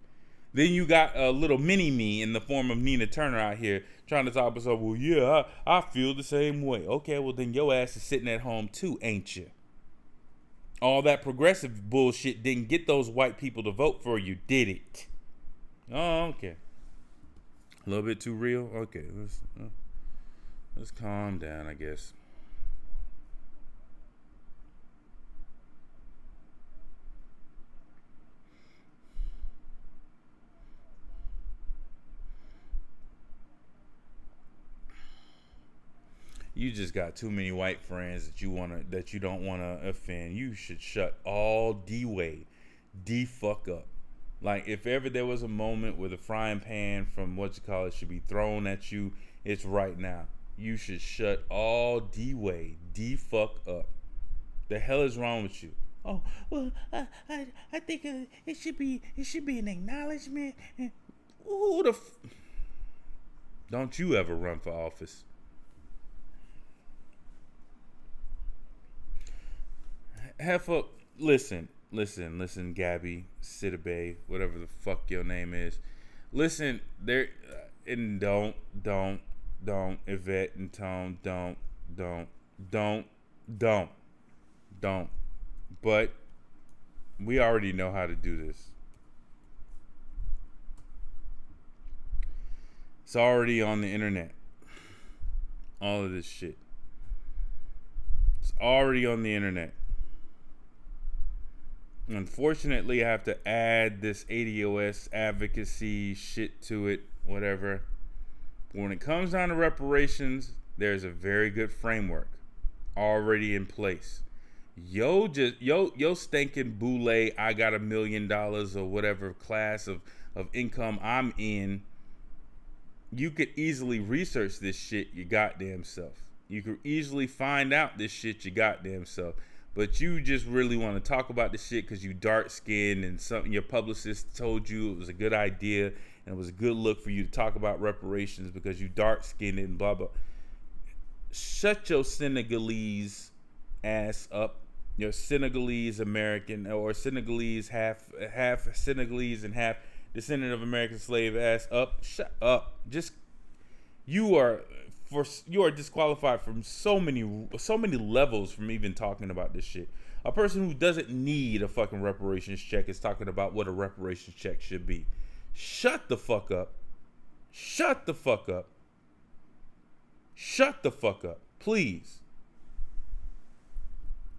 Then you got a little mini-me in the form of Nina Turner out here trying to talk about, well, yeah, I feel the same way. Okay, well, then your ass is sitting at home too, ain't you? All that progressive bullshit didn't get those white people to vote for you, did it? Oh, okay. A little bit too real? Okay, let's calm down, I guess. You just got too many white friends that you don't wanna offend. You should shut all D fuck up. Like, if ever there was a moment where the frying pan from should be thrown at you, it's right now. You should shut all D fuck up. The hell is wrong with you? Oh, well, I think it should be an acknowledgement. Don't you ever run for office? Heifer, listen, Gabby, Sidibe, whatever the fuck your name is. Listen, there, and don't, Yvette and Tone, don't, don't, don't, don't. But we already know how to do this. It's already on the internet. All of this shit. It's already on the internet. Unfortunately, I have to add this ADOS advocacy shit to it, whatever. But when it comes down to reparations, there's a very good framework already in place. Yo stinking boule, I got $1 million or whatever class of income I'm in. You could easily research this shit your goddamn self. You could easily find out this shit your goddamn self. But you just really want to talk about this shit because you dark skinned and something your publicist told you it was a good idea and it was a good look for you to talk about reparations because you dark skinned and blah blah. Shut your Senegalese ass up. Your Senegalese American or Senegalese half Senegalese and half descendant of American slave ass up. Shut up. Just you are disqualified from so many levels from even talking about this shit. A person who doesn't need a fucking reparations check is talking about what a reparations check should be. Shut the fuck up. Shut the fuck up. Shut the fuck up. Please.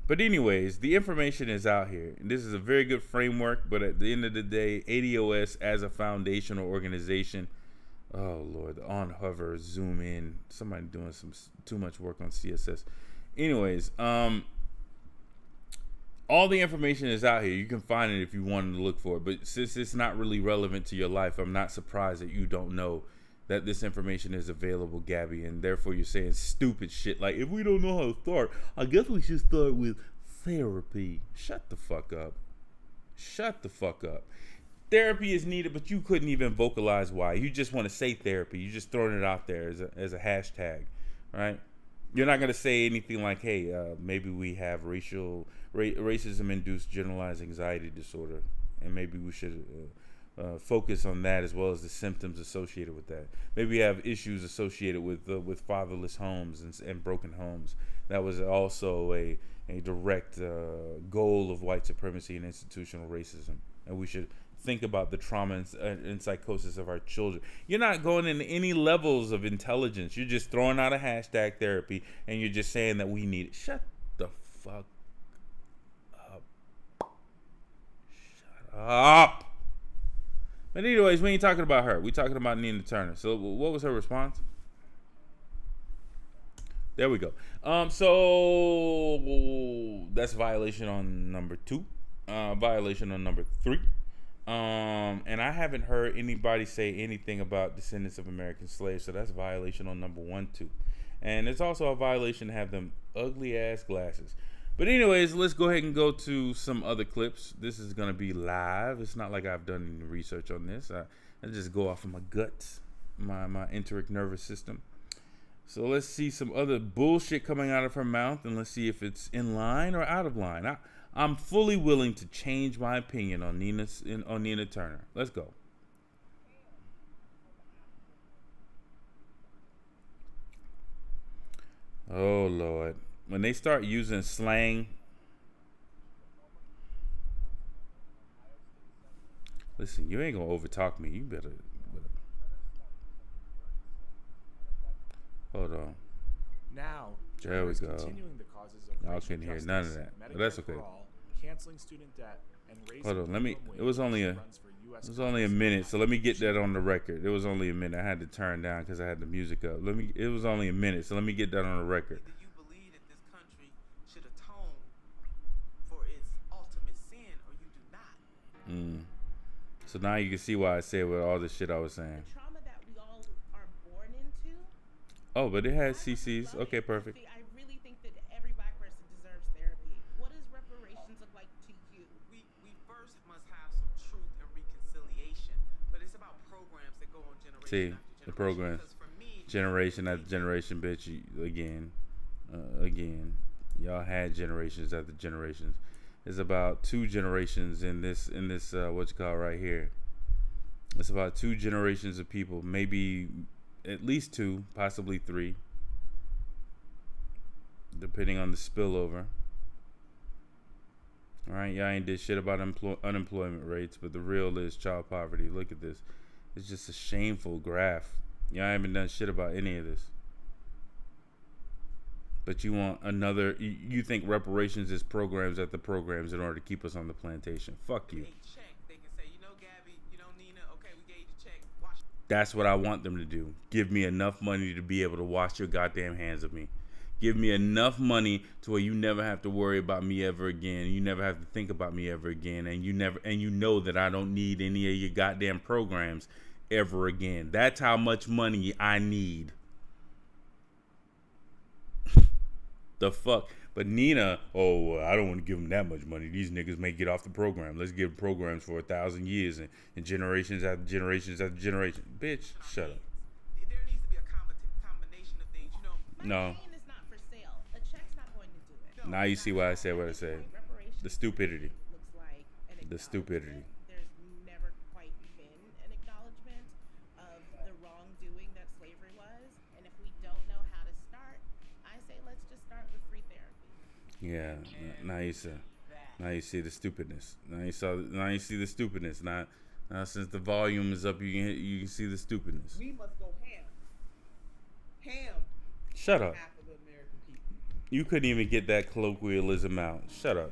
But anyways, the information is out here. And this is a very good framework, but at the end of the day, ADOS as a foundational organization. Oh Lord, on hover, zoom in. Somebody doing some too much work on CSS. Anyways, all the information is out here. You can find it if you wanted to look for it. But since it's not really relevant to your life, I'm not surprised that you don't know that this information is available, Gabby, and therefore you're saying stupid shit like, if we don't know how to start, I guess we should start with therapy. Shut the fuck up. Shut the fuck up. Therapy is needed, but you couldn't even vocalize why. You just want to say therapy. You're just throwing it out there as a hashtag, right? You're not going to say anything like, hey, maybe we have racism-induced generalized anxiety disorder, and maybe we should focus on that as well as the symptoms associated with that. Maybe we have issues associated with fatherless homes and broken homes. That was also a direct goal of white supremacy and institutional racism, and we should think about the trauma and psychosis of our children. You're not going into any levels of intelligence. You're just throwing out a hashtag therapy, and you're just saying that we need it. Shut the fuck up. Shut up. But anyways, we ain't talking about her. We talking about Nina Turner. So what was her response? There we go. So that's violation on number 2. Violation on number 3. And I haven't heard anybody say anything about descendants of American slaves, so that's a violation on number 1, 2. And it's also a violation to have them ugly ass glasses. But anyways, let's go ahead and go to some other clips. This is gonna be live. It's not like I've done any research on this. I just go off of my guts, my enteric nervous system. So let's see some other bullshit coming out of her mouth, and let's see if it's in line or out of line. I'm fully willing to change my opinion on Nina Turner. Let's go. Oh Lord, when they start using slang, listen, you ain't gonna overtalk me. You better. Hold on. Now, there we go. Y'all couldn't hear none of that, but that's okay. Canceling student debt and raising hold on, it was only a minute, so let me get that on the record. It was only a minute. I had to turn down because I had the music up. It was only a minute, so let me get that on the record. Do you believe that this country should atone for its ultimate sin, or you do not? So now you can see why I said with all the shit I was saying. The trauma that we all are born into. Oh, but it has CCs. Okay, perfect. I really think that every black person deserves therapy. What does reparations look like to you? We first must have some truth and reconciliation, but it's about programs that go on generation See, after generation. the programs. Because for me, Generation after generation, bitch. Again. Y'all had generations after generations. It's about 2 generations in this what you call right here. It's about 2 generations of people, maybe at least 2, possibly 3, depending on the spillover. All right, y'all ain't did shit about unemployment rates, but the real is child poverty. Look at this. It's just a shameful graph. Y'all haven't done shit about any of this. But you want another, you think reparations is programs at the programs in order to keep us on the plantation. Fuck you. They can say, Gabby, Nina, okay, we gave you the check. Watch. That's what I want them to do. Give me enough money to be able to wash your goddamn hands of me. Give me enough money to where you never have to worry about me ever again. You never have to think about me ever again. And you know that I don't need any of your goddamn programs ever again. That's how much money I need. The fuck? But Nina, I don't want to give them that much money. These niggas may get off the program. Let's give programs for 1,000 years and generations after generations after generation. Bitch, shut up. There needs to be a combination of things, No. Pain is not for sale. A check's not going to do it. Now you see why I said what I said. Reparations The stupidity. looks like an The stupidity. acknowledgement. There's never quite been an acknowledgement of the wrongdoing that slavery was. And if we don't know how to start, I say let's just start with free therapy. Yeah. Now you see. Now you see the stupidness. Now you see the stupidness. Now since the volume is up, you can see the stupidness. We must go ham. Shut up. Half of the American people. You couldn't even get that colloquialism out. Shut up.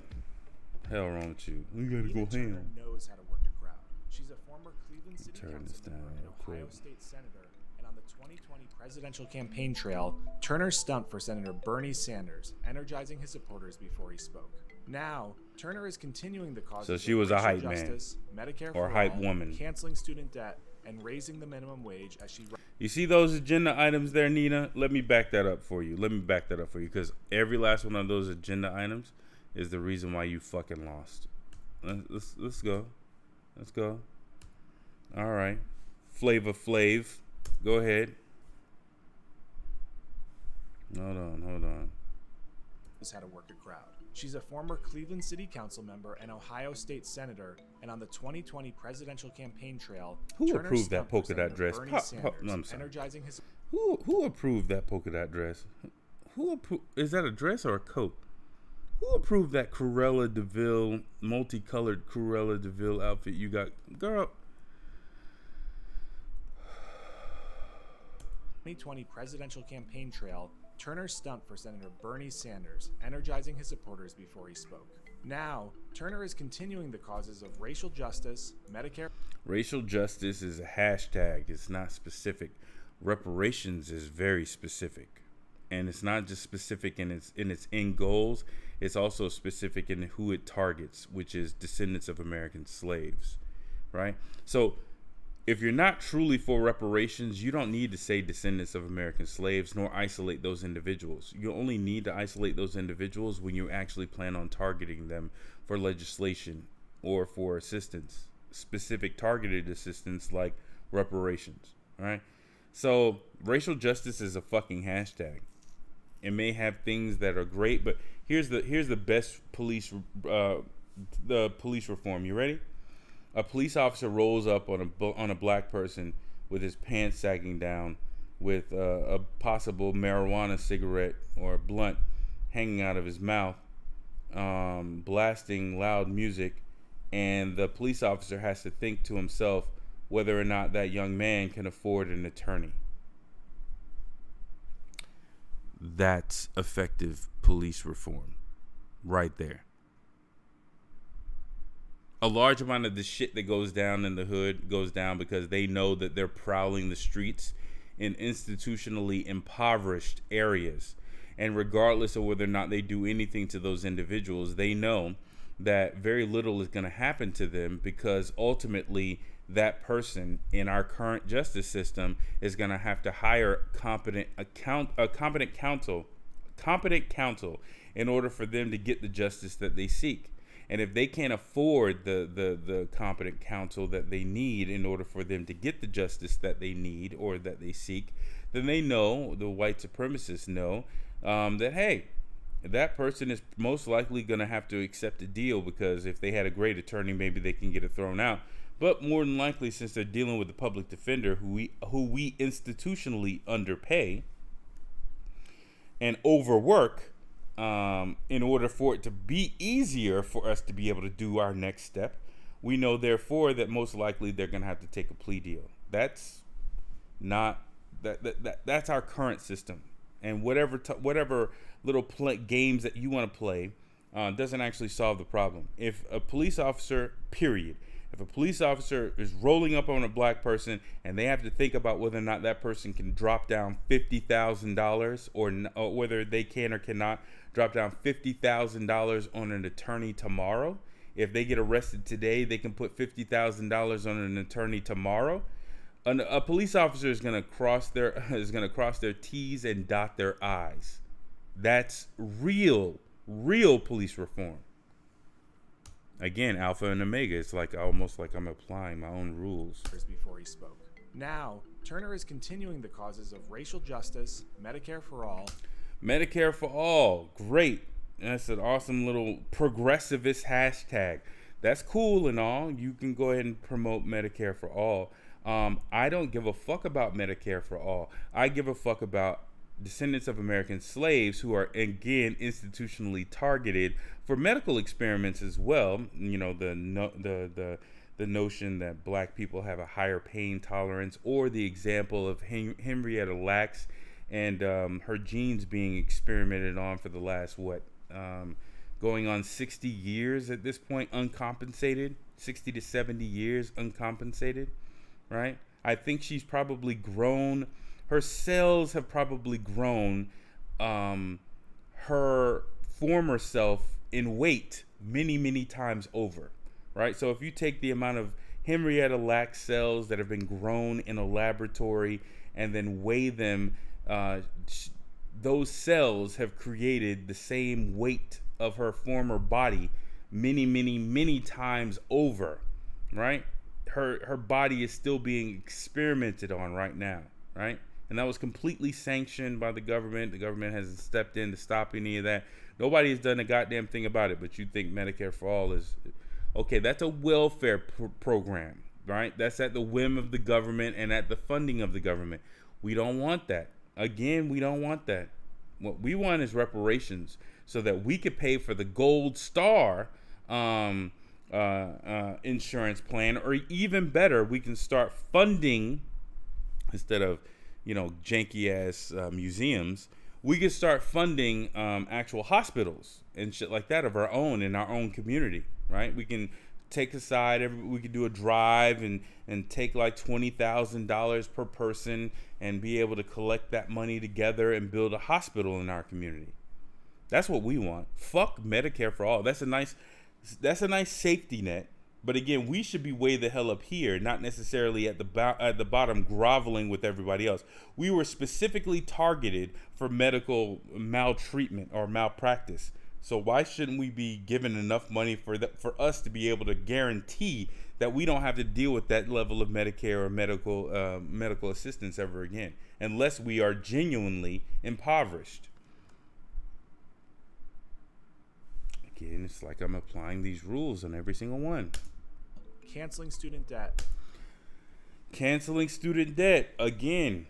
Hell wrong with you. We gotta go Nina Turner ham. knows how to work a crowd. She's a former Cleveland City Turn Council this down member and real Ohio quick. State Senator. And on the 2020 presidential campaign trail, Turner stumped for Senator Bernie Sanders, energizing his supporters before he spoke. Now, Turner is continuing the causes So she of was a racial hype man. justice, Medicare Or for hype all, woman. canceling student debt, and raising the minimum wage as she. You see those agenda items there, Nina? Let me back that up for you. Because every last one of those agenda items is the reason why you fucking lost. Let's go. Let's go. All right. Flavor Flav. Go ahead. Hold on. Knows how to work a crowd. She's a former Cleveland City Council member and Ohio State Senator, and on the 2020 presidential campaign trail, Who Turner approved that stumped polka for dot Senator dress? Bernie No, Sanders, I'm sorry. energizing his. Who approved that polka dot dress? Is that a dress or a coat? Who approved that Cruella DeVille, multicolored Cruella DeVille outfit you got? Girl. 2020 presidential campaign trail, Turner stumped for Senator Bernie Sanders, energizing his supporters before he spoke. Now, Turner is continuing the causes of racial justice, Medicare. Racial justice is a hashtag. It's not specific. Reparations is very specific. And it's not just specific in its end goals. It's also specific in who it targets, which is descendants of American slaves, right? So if you're not truly for reparations, you don't need to say descendants of American slaves nor isolate those individuals. You only need to isolate those individuals when you actually plan on targeting them for legislation or for assistance, specific targeted assistance like reparations, right? So racial justice is a fucking hashtag. It may have things that are great, but here's the best police reform. You ready? A police officer rolls up on a black person with his pants sagging down, with a possible marijuana cigarette or blunt hanging out of his mouth, blasting loud music, and the police officer has to think to himself whether or not that young man can afford an attorney. That's effective police reform right there. A large amount of the shit that goes down in the hood goes down because they know that they're prowling the streets in institutionally impoverished areas. And regardless of whether or not they do anything to those individuals, they know that very little is going to happen to them because ultimately that person in our current justice system is going to have to hire competent counsel in order for them to get the justice that they seek. And if they can't afford the competent counsel that they need in order for them to get the justice that they need or that they seek, then they know, the white supremacists know, that, hey, that person is most likely going to have to accept a deal, because if they had a great attorney, maybe they can get it thrown out. But more than likely, since they're dealing with the public defender, who we institutionally underpay and overwork, in order for it to be easier for us to be able to do our next step, we know therefore that most likely they're going to have to take a plea deal. That's not that's our current system, and whatever little games that you want to play doesn't actually solve the problem. If a police officer, if a police officer is rolling up on a black person and they have to think about whether or not that person can drop down $50,000 or whether they can or cannot drop down $50,000 on an attorney tomorrow. If they get arrested today, they can put $50,000 on an attorney tomorrow. A police officer is going to cross their T's and dot their I's. That's real police reform. Again, alpha and omega. It's almost like I'm applying my own rules. Before he spoke. Now, Turner is continuing the causes of racial justice, Medicare for all. Medicare for all. Great. That's an awesome little progressivist hashtag. That's cool and all. You can go ahead and promote Medicare for all. I don't give a fuck about Medicare for all. I give a fuck about descendants of American slaves who are, again, institutionally targeted for medical experiments as well. You know, the notion that black people have a higher pain tolerance, or the example of Henrietta Lacks and her genes being experimented on for the last going on 60 years at this point, uncompensated. 60 to 70 years uncompensated, right? I think she's probably grown. Her cells have probably grown her former self in weight many times over, right? So if you take the amount of Henrietta Lacks cells that have been grown in a laboratory and then weigh them, those cells have created the same weight of her former body many times over, right? Her body is still being experimented on right now, right? And that was completely sanctioned by the government. The government hasn't stepped in to stop any of that. Nobody has done a goddamn thing about it. But you think Medicare for all is okay? That's a welfare program, right? That's at the whim of the government and at the funding of the government. We don't want that. Again, we don't want that. What we want is reparations, so that we could pay for the Gold Star insurance plan, or even better, we can start funding, instead of janky ass museums, we could start funding actual hospitals and shit like that of our own in our own community, right? We can take aside we could do a drive and take like $20,000 per person and be able to collect that money together and build a hospital in our community. That's what we want. Fuck Medicare for all. That's a nice safety net. But again, we should be way the hell up here, not necessarily at the bottom groveling with everybody else. We were specifically targeted for medical maltreatment or malpractice. So why shouldn't we be given enough money for us to be able to guarantee that we don't have to deal with that level of Medicare or medical assistance ever again, unless we are genuinely impoverished? Again, it's like I'm applying these rules on every single one. Canceling student debt. Canceling student debt. Again,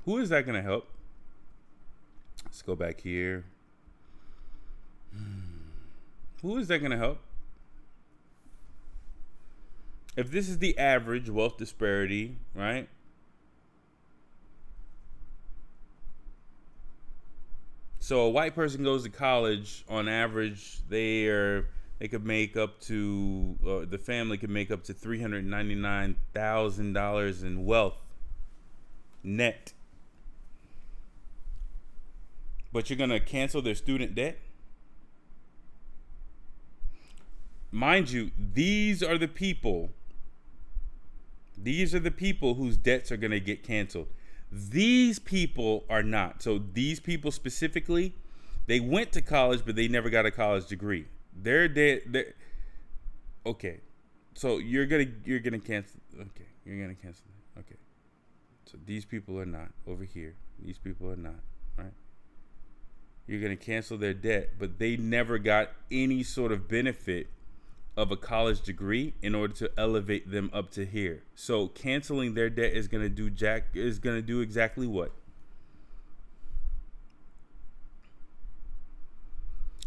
who is that going to help? Let's go back here. Who is that going to help? If this is the average wealth disparity, right? So a white person goes to college, on average, the family could make up to $399,000 in wealth net. But you're going to cancel their student debt? Mind you, these are the people whose debts are going to get canceled. These people are not. So these people specifically, they went to college, but they never got a college degree. They're okay. So you're gonna cancel. Okay, you're gonna cancel it. Okay. So these people are not over here. These people are not, right? You're going to cancel their debt, but they never got any sort of benefit of a college degree in order to elevate them up to here. So canceling their debt is going to do exactly what?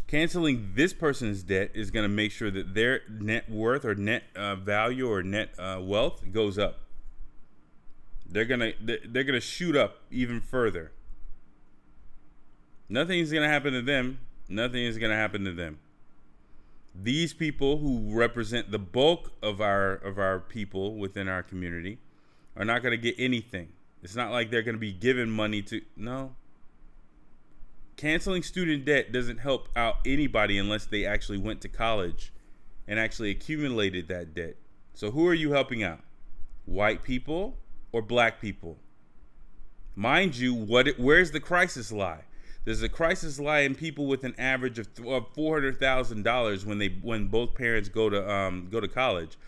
Canceling this person's debt is going to make sure that their net worth or net value or net wealth goes up. They're gonna shoot up even further. Nothing's gonna happen to them. Nothing is gonna happen to them. These people who represent the bulk of our people within our community are not gonna get anything. It's not like they're gonna be given money to. No. Canceling student debt doesn't help out anybody unless they actually went to college and actually accumulated that debt. So who are you helping out? White people or black people? Mind you, where's the crisis lie? There's a crisis lie in people with an average of $400,000 when both parents go to college,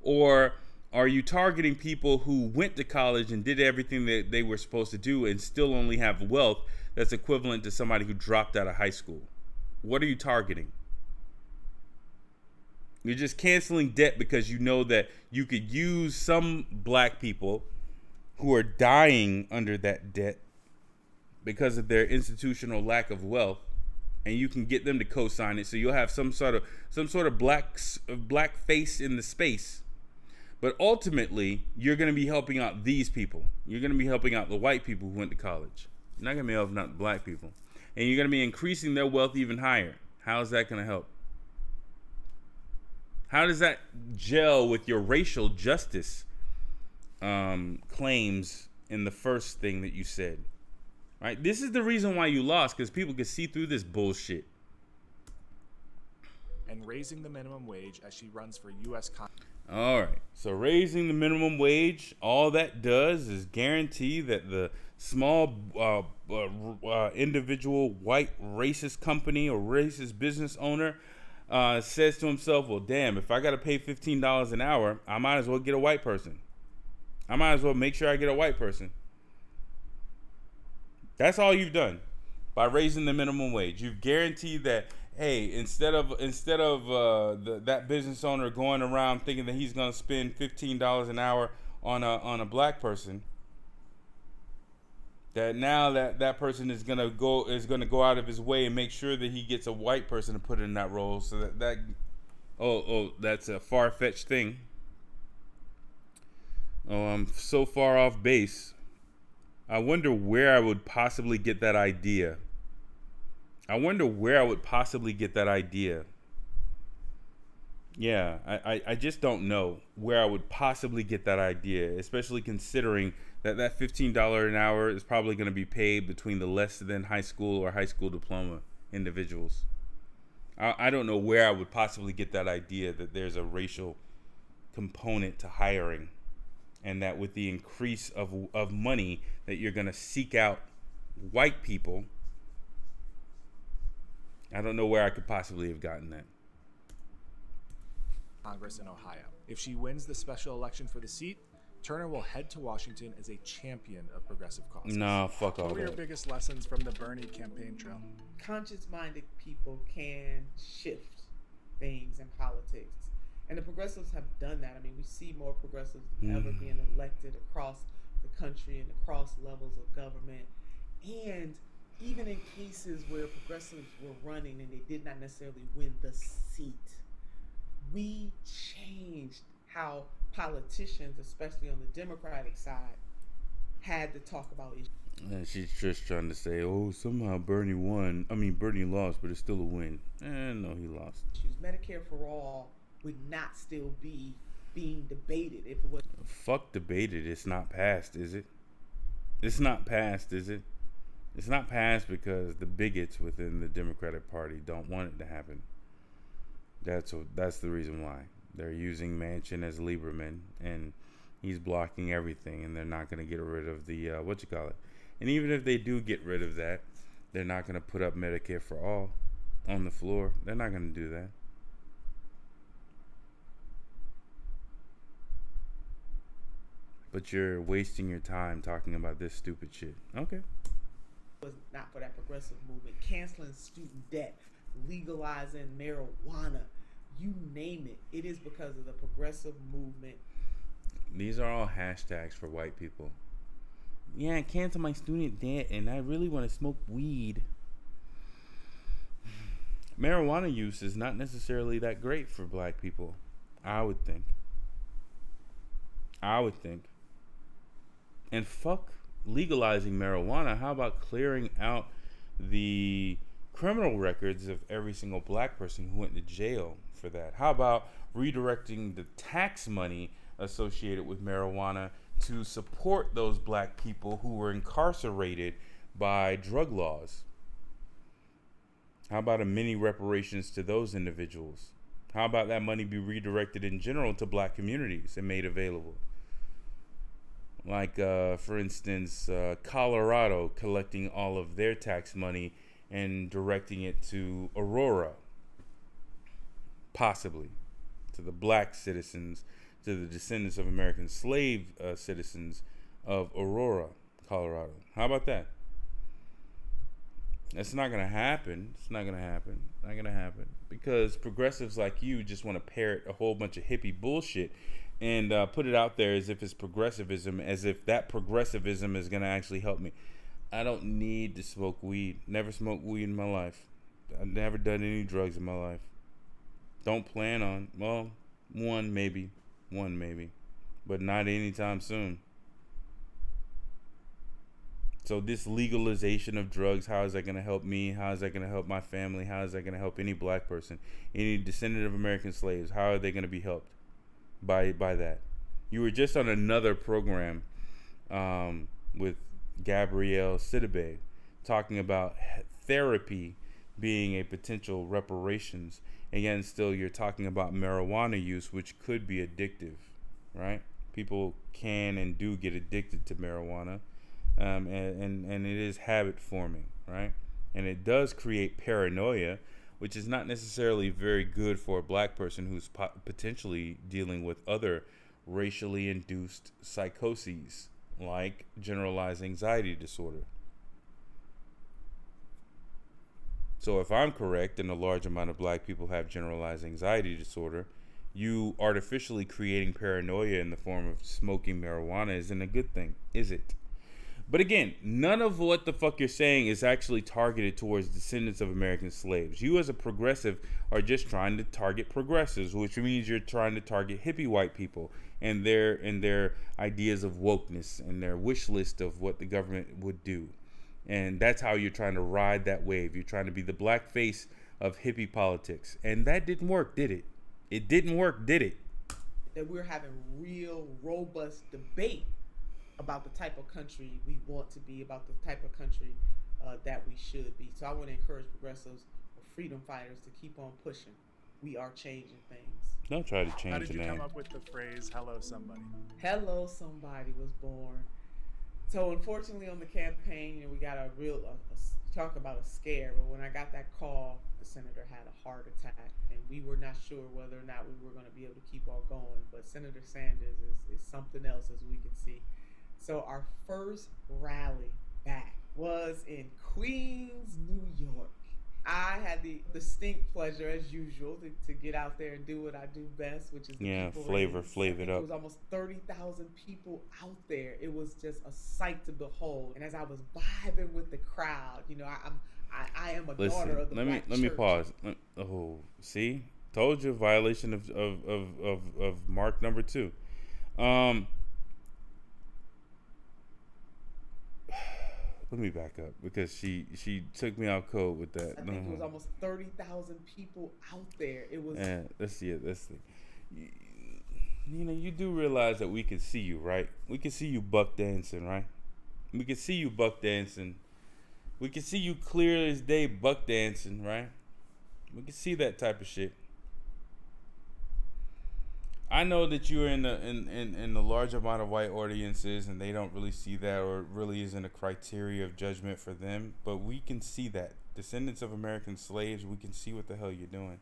or are you targeting people who went to college and did everything that they were supposed to do and still only have wealth that's equivalent to somebody who dropped out of high school? What are you targeting? You're just canceling debt because you know that you could use some black people who are dying under that debt because of their institutional lack of wealth, and you can get them to co-sign it, so you'll have some sort of black face in the space. But ultimately, you're going to be helping out these people. You're going to be helping out the white people who went to college. You're not going to be helping out the black people, and you're going to be increasing their wealth even higher. How is that going to help? How does that gel with your racial justice claims in the first thing that you said? Right? This is the reason why you lost, because people can see through this bullshit. And raising the minimum wage as she runs for U.S. All right. So raising the minimum wage, all that does is guarantee that the small individual white racist company or racist business owner says to himself, well, damn, if I got to pay $15 an hour, I might as well get a white person. I might as well make sure I get a white person. That's all you've done by raising the minimum wage. You've guaranteed that, hey, instead of that business owner going around thinking that he's going to spend $15 an hour on a black person, that now that person is going to go out of his way and make sure that he gets a white person to put in that role, so that's a far-fetched thing. Oh, I'm so far off base. I wonder where I would possibly get that idea. Yeah, I just don't know where I would possibly get that idea, especially considering that $15 an hour is probably going to be paid between the less than high school or high school diploma individuals. I don't know where I would possibly get that idea that there's a racial component to hiring, and that with the increase of money that you're going to seek out white people. I don't know where I could possibly have gotten that. Congress in Ohio. If she wins the special election for the seat, Turner will head to Washington as a champion of progressive causes. No, fuck all What were your that. biggest lessons from the Bernie campaign trail? Conscious-minded people can shift things in politics. And the progressives have done that. I mean, we see more progressives than ever being elected across the country and across levels of government. And even in cases where progressives were running and they did not necessarily win the seat, we changed how politicians, especially on the Democratic side, had to talk about issues. And she's just trying to say, oh, somehow Bernie lost, but it's still a win. No, he lost. Medicare for all would not still be being debated if it was. Fuck debated. It's not passed, is it? It's not passed, is it? It's not passed because the bigots within the Democratic Party don't want it to happen. That's the reason why. They're using Manchin as Lieberman, and he's blocking everything, and they're not going to get rid of the, And even if they do get rid of that, they're not going to put up Medicare for all on the floor. They're not going to do that. But you're wasting your time talking about this stupid shit. Okay. Was not for that progressive movement, canceling student debt, legalizing marijuana, you name it. It is because of the progressive movement. These are all hashtags for white people. Yeah, I cancel my student debt and I really want to smoke weed. Marijuana use is not necessarily that great for black people, I would think. And fuck legalizing marijuana. How about clearing out the criminal records of every single black person who went to jail for that? How about redirecting the tax money associated with marijuana to support those black people who were incarcerated by drug laws? How about a mini reparations to those individuals? How about that money be redirected in general to black communities and made available? Like, for instance, Colorado collecting all of their tax money and directing it to Aurora, possibly, to the black citizens, to the descendants of American slave citizens of Aurora, Colorado. How about that? That's not going to happen. It's not going to happen. Not going to happen. Because progressives like you just want to parrot a whole bunch of hippie bullshit and put it out there as if it's progressivism, as if that progressivism is going to actually help me. I don't need to smoke weed. Never smoked weed in my life. I've never done any drugs in my life. Don't plan on. Well, one maybe. But not anytime soon. So this legalization of drugs, how is that going to help me? How is that going to help my family? How is that going to help any black person? Any descendant of American slaves? How are they going to be helped by that? You were just on another program with Gabrielle Sidibe talking about therapy being a potential reparations. Again, still you're talking about marijuana use, which could be addictive, right? People can and do get addicted to marijuana. And it is habit forming, right? And it does create paranoia, which is not necessarily very good for a black person who's potentially dealing with other racially induced psychoses like generalized anxiety disorder. So if I'm correct and a large amount of black people have generalized anxiety disorder, you artificially creating paranoia in the form of smoking marijuana isn't a good thing, is it? But again, none of what the fuck you're saying is actually targeted towards descendants of American slaves. You as a progressive are just trying to target progressives, which means you're trying to target hippie white people and their ideas of wokeness and their wish list of what the government would do. And that's how you're trying to ride that wave. You're trying to be the black face of hippie politics. And that didn't work, did it? It didn't work, did it? That we're having real, robust debate about the type of country we want to be, about the type of country that we should be. So I want to encourage progressives or freedom fighters to keep on pushing. We are changing things. Don't try to How change did the you name. come up with the phrase "Hello, somebody"? Hello, somebody was born. So unfortunately on the campaign, we got a talk about a scare, but when I got that call, the senator had a heart attack, and we were not sure whether or not we were going to be able to keep on going. But Senator Sanders is something else, as we can see. So our first rally back was in Queens, New York. I had the distinct pleasure, as usual, to get out there and do what I do best, which is flavor it up. It was almost 30,000 people out there. It was just a sight to behold. And as I was vibing with the crowd, I am a daughter of the black church. Let me pause. Oh, see, told you, violation of mark number 2. Let me back up because she took me out cold with that. I think it was almost 30,000 people out there. It was. Yeah, let's see. You do realize that we can see you, right? We can see you buck dancing, right? We can see you buck dancing. We can see you clear as day buck dancing, right? We can see that type of shit. I know that you're in the large amount of white audiences, and they don't really see that, or it really isn't a criteria of judgment for them. But we can see that. Descendants of American slaves, we can see what the hell you're doing.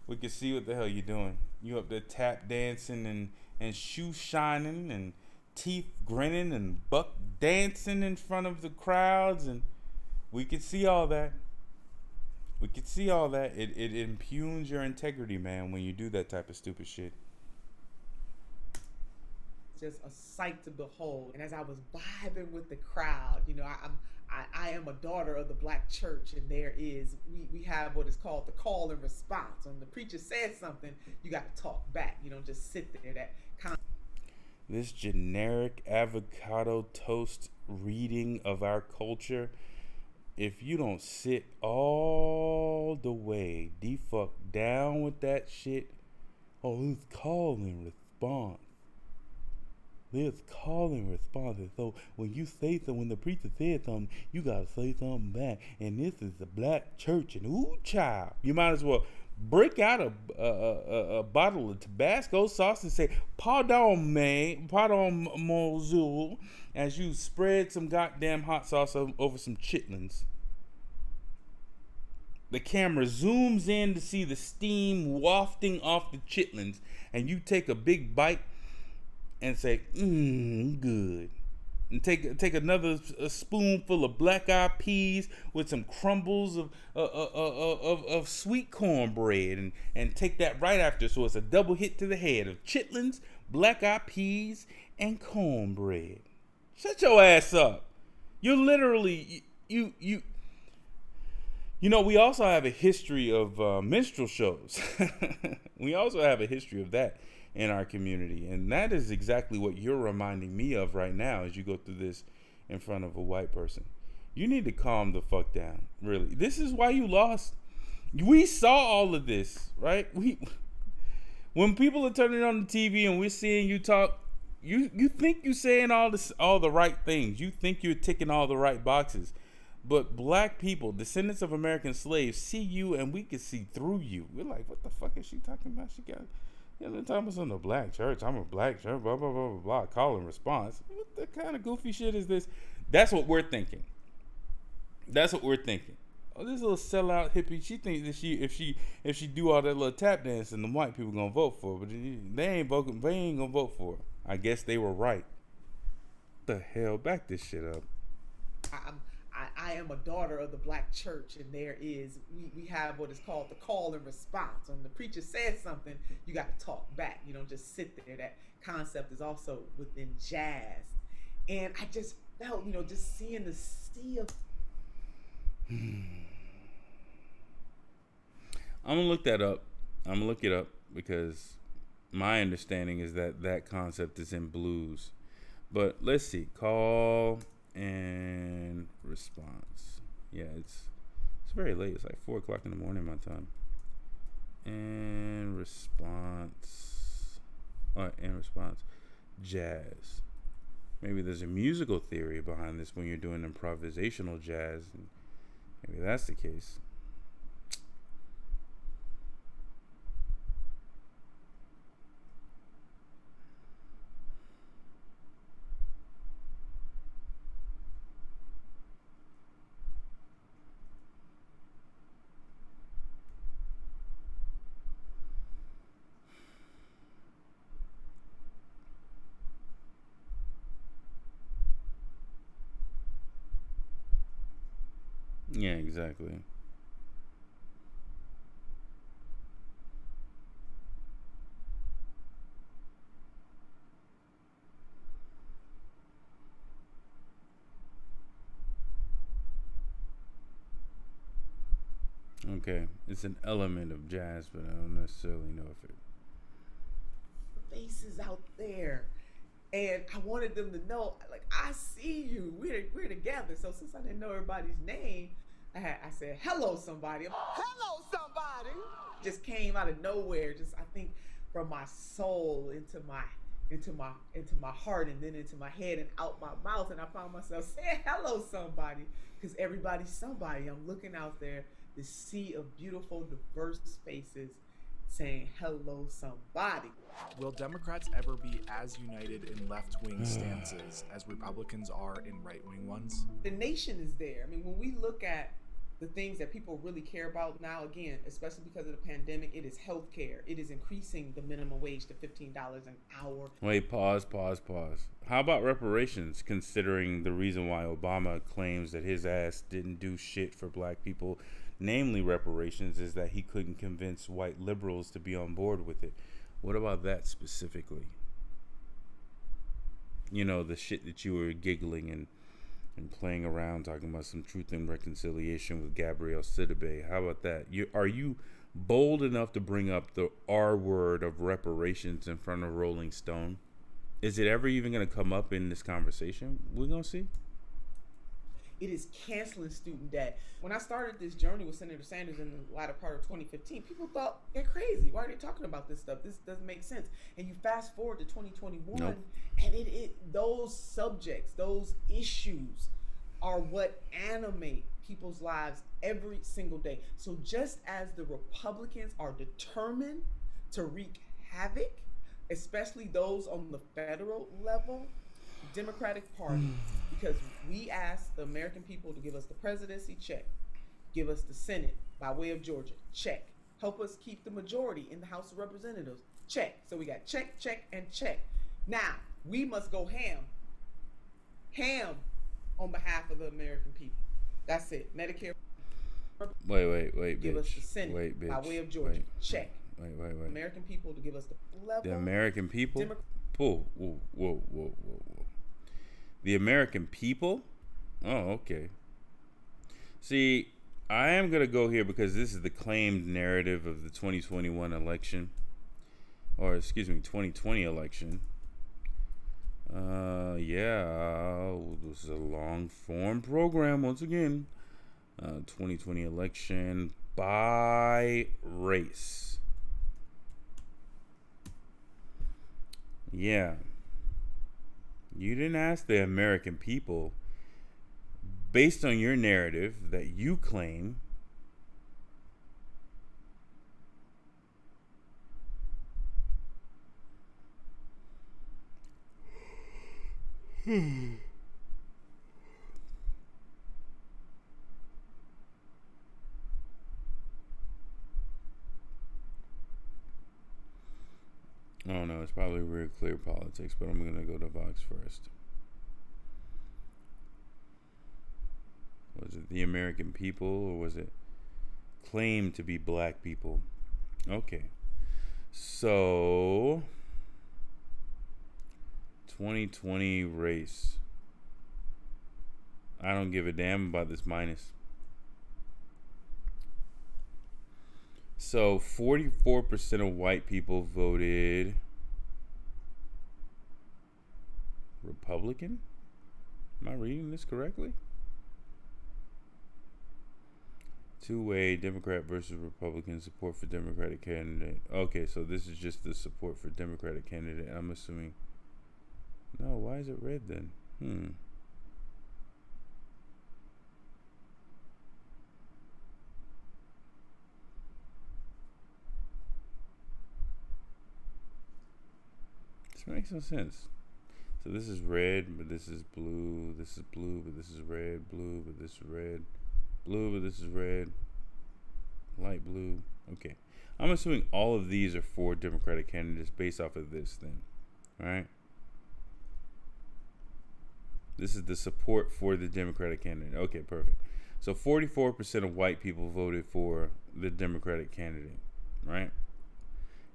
We can see what the hell you're doing. You up there tap dancing and shoe shining and teeth grinning and buck dancing in front of the crowds, and We could see all that. We could see all that. It impugns your integrity, man, when you do that type of stupid shit. Just a sight to behold. And as I was vibing with the crowd, you know, I am a daughter of the black church, and we have what is called the call and response. When the preacher says something, you got to talk back. You don't just sit there. This generic avocado toast reading of our culture, if you don't sit all the way fuck down with that shit, it's call and response. There's call and response. So when you say something, when the preacher says something, you gotta say something back. And this is the black church, and ooh, child, you might as well break out a bottle of Tabasco sauce and say, "Pardon me, pardon monsieur," as you spread some goddamn hot sauce over some chitlins. The camera zooms in to see the steam wafting off the chitlins, and you take a big bite and say, good. And take another spoonful of black-eyed peas with some crumbles of sweet cornbread, and take that right after. So it's a double hit to the head of chitlins, black-eyed peas, and cornbread. Shut your ass up. You're literally you. You know, we also have a history of minstrel shows. We also have a history of that in our community. And that is exactly what you're reminding me of right now as you go through this in front of a white person. You need to calm the fuck down, really. This is why you lost. We saw all of this, right? When people are turning on the TV and we're seeing you talk, you think you're saying all the right things. You think you're ticking all the right boxes. But black people, descendants of American slaves, see you and we can see through you. We're like, what the fuck is she talking about? She got, you know, talking about the black church. I'm a black church, blah, blah, blah, blah, blah. Call and response. What the kind of goofy shit is this? That's what we're thinking. That's what we're thinking. Oh, this little sellout hippie, she thinks that if she do all that little tap dancing, the white people gonna vote for her. But they ain't gonna vote for her. I guess they were right. What the hell? Back this shit up. I am a daughter of the black church, and we have what is called the call and response. When the preacher says something, you got to talk back. You don't just sit there. That concept is also within jazz. And I just felt, just seeing the sea of... I'm going to look that up. I'm going to look it up because my understanding is that concept is in blues. But let's see. Call and response. Yeah, it's very late. It's like 4 o'clock in the morning my time. And response. And response. Jazz. Maybe there's a musical theory behind this when you're doing improvisational jazz. And maybe that's the case. Yeah, exactly. Okay, it's an element of jazz, but I don't necessarily know if it... faces out there. And I wanted them to know, like, I see you. We're together. So since I didn't know everybody's name, I said, hello, somebody. Hello, somebody. Just came out of nowhere. Just, I think, from my soul into my heart, and then into my head and out my mouth. And I found myself saying, hello, somebody. Because everybody's somebody. I'm looking out there, this sea of beautiful, diverse faces, saying hello somebody. Will Democrats ever be as united in left-wing stances as Republicans are in right-wing ones? The nation is there. I mean, when we look at the things that people really care about now, again, especially because of the pandemic, it is healthcare. It is increasing the minimum wage to $15 an hour. Wait, pause. How about reparations, considering the reason why Obama claims that his ass didn't do shit for black people, namely reparations, is that he couldn't convince white liberals to be on board with it? What about that specifically? You know, the shit that you were giggling and playing around talking about some truth and reconciliation with Gabrielle Sidibe. How about that? Are you bold enough to bring up the R word of reparations in front of Rolling Stone? Is it ever even going to come up in this conversation? We're going to see. It is canceling student debt. When I started this journey with Senator Sanders in the latter part of 2015, people thought they're crazy. Why are they talking about this stuff? This doesn't make sense. And you fast forward to 2021, nope. And those subjects, those issues are what animate people's lives every single day. So just as the Republicans are determined to wreak havoc, especially those on the federal level, Democratic Party, because we asked the American people to give us the presidency, check. Give us the Senate by way of Georgia, check. Help us keep the majority in the House of Representatives, check. So we got check, check, and check. Now, we must go ham on behalf of the American people. That's it. Medicare. Wait, give bitch. us the Senate Wait, bitch. by way of Georgia, check. Wait. American people to give us the level. The American people? Whoa. The American people? Oh, okay. See, I am going to go here because this is the claimed narrative of the 2021 election. Or, 2020 election. This is a long form program once again. 2020 election by race. Yeah. You didn't ask the American people, based on your narrative that you claim, I don't know, it's probably real clear politics, but I'm going to go to Vox first. Was it the American people, or was it claimed to be black people? Okay. So, 2020 race. I don't give a damn about this minus. So 44% of white people voted Republican? Am I reading this correctly? Two-way Democrat versus Republican support for Democratic candidate. Okay, so this is just the support for Democratic candidate. I'm assuming. No, why is it red then? This makes no sense. So this is red, but this is blue. This is blue, but this is red. Blue, but this is red. Blue, but this is red. Light blue. Okay. I'm assuming all of these are for Democratic candidates based off of this then. Alright? This is the support for the Democratic candidate. Okay, perfect. So 44% of white people voted for the Democratic candidate. Right?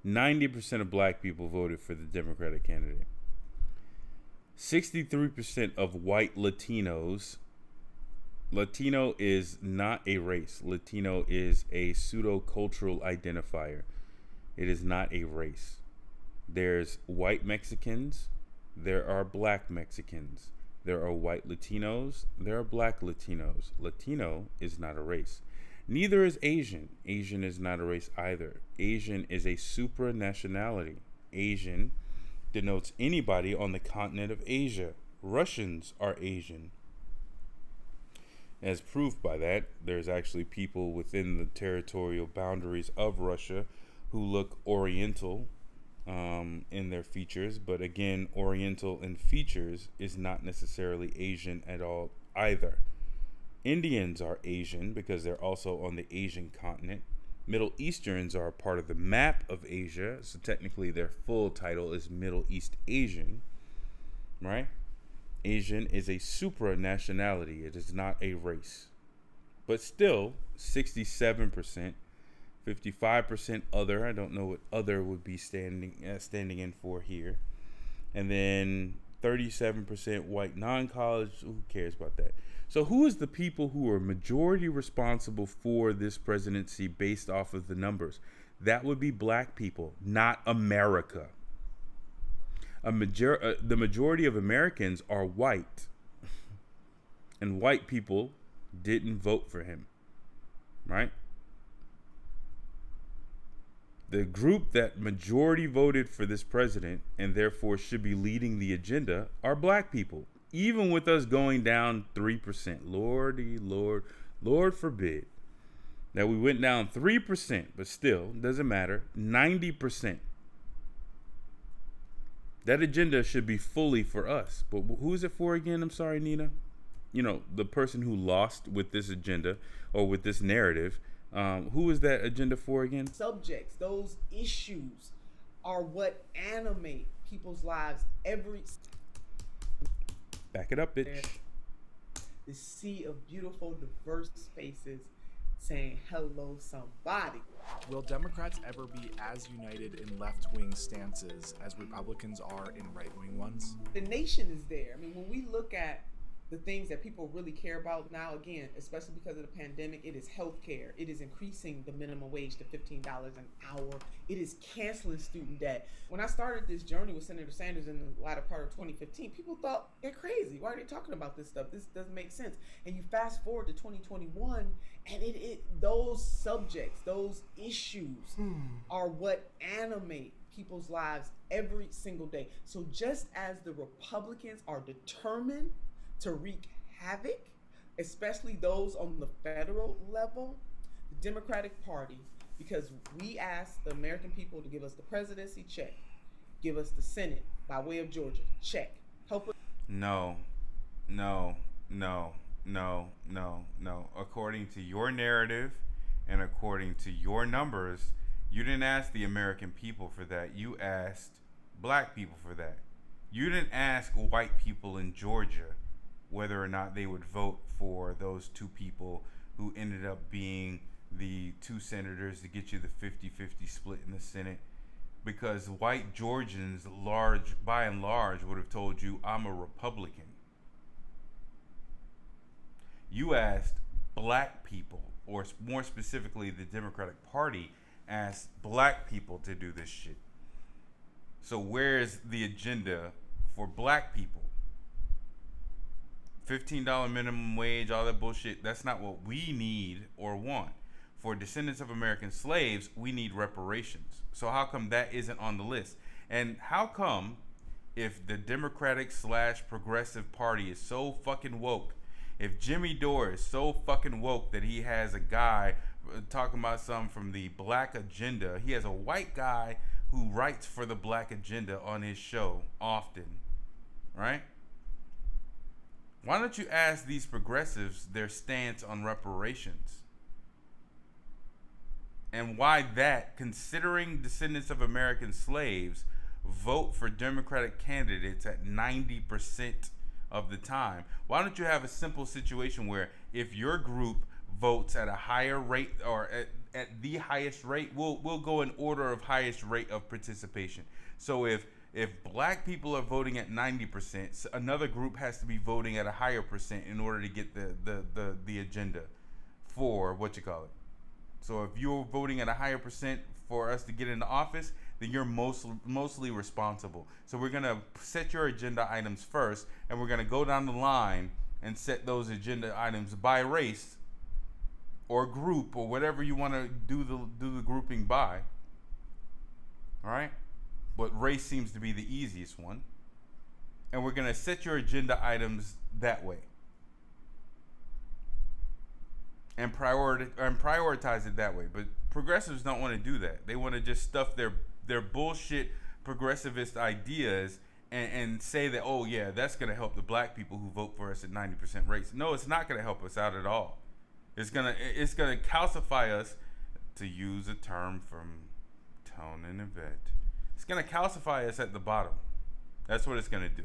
90% of black people voted for the Democratic candidate. 63% of white Latinos. Latino is not a race. Latino is a pseudo-cultural identifier. It is not a race. There's white Mexicans. There are black Mexicans. There are white Latinos. There are black Latinos. Latino is not a race. Neither is Asian. Asian is not a race either. Asian is a supranationality. Asian denotes anybody on the continent of Asia. Russians are Asian. As proof by that, there's actually people within the territorial boundaries of Russia who look Oriental in their features. But again, Oriental in features is not necessarily Asian at all either. Indians are Asian because they're also on the Asian continent. Middle Easterns are a part of the map of Asia, so technically their full title is Middle East Asian, right? Asian is a supranationality. It is not a race. But still, 67%, 55% other. I don't know what other would be standing in for here. And then 37% white non-college. Who cares about that? So who is the people who are majority responsible for this presidency based off of the numbers? That would be black people, not America. The majority of Americans are white. And white people didn't vote for him, right? The group that majority voted for this president and therefore should be leading the agenda are black people. Even with us going down 3%, Lord forbid that we went down 3%, but still, doesn't matter, 90%. That agenda should be fully for us. But who is it for again? I'm sorry, Nina. You know, the person who lost with this agenda or with this narrative. Who is that agenda for again? Subjects, those issues are what animate people's lives every. Back it up, bitch. The sea of beautiful, diverse faces saying hello, somebody. Will Democrats ever be as united in left-wing stances as Republicans are in right-wing ones? The nation is there. I mean, when we look at the things that people really care about now, again, especially because of the pandemic, it is healthcare. It is increasing the minimum wage to $15 an hour. It is canceling student debt. When I started this journey with Senator Sanders in the latter part of 2015, people thought they're crazy. Why are they talking about this stuff? This doesn't make sense. And you fast forward to 2021, and those subjects, those issues are what animate people's lives every single day. So just as the Republicans are determined to wreak havoc, especially those on the federal level, the Democratic Party, because we asked the American people to give us the presidency, check. Give us the Senate by way of Georgia, check. Help us. No. According to your narrative and according to your numbers, you didn't ask the American people for that. You asked black people for that. You didn't ask white people in Georgia whether or not they would vote for those two people who ended up being the two senators to get you the 50-50 split in the Senate. Because white Georgians, by and large, would have told you, I'm a Republican. You asked black people, or more specifically, the Democratic Party asked black people to do this shit. So where's the agenda for black people? $15 minimum wage, all that bullshit, that's not what we need or want. For descendants of American slaves, we need reparations. So how come that isn't on the list? And how come, if the Democratic/Progressive Party is so fucking woke, if Jimmy Dore is so fucking woke that he has a guy talking about something from the black agenda, he has a white guy who writes for the black agenda on his show often, right? Why don't you ask these progressives their stance on reparations? And why that, considering descendants of American slaves vote for Democratic candidates at 90% of the time? Why don't you have a simple situation where if your group votes at a higher rate or at the highest rate, we'll go in order of highest rate of participation. So if black people are voting at 90%, another group has to be voting at a higher percent in order to get the agenda for So if you're voting at a higher percent for us to get into office, then you're mostly responsible. So we're going to set your agenda items first, and we're going to go down the line and set those agenda items by race or group or whatever you want to do the grouping by. All right? But race seems to be the easiest one. And we're going to set your agenda items that way. And prioritize it that way. But progressives don't want to do that. They want to just stuff their bullshit progressivist ideas and say that, oh yeah, that's gonna help the black people who vote for us at 90% rates. No, it's not gonna help us out at all. It's gonna calcify us, to use a term from Tone and Yvette. It's gonna calcify us at the bottom. That's what it's gonna do.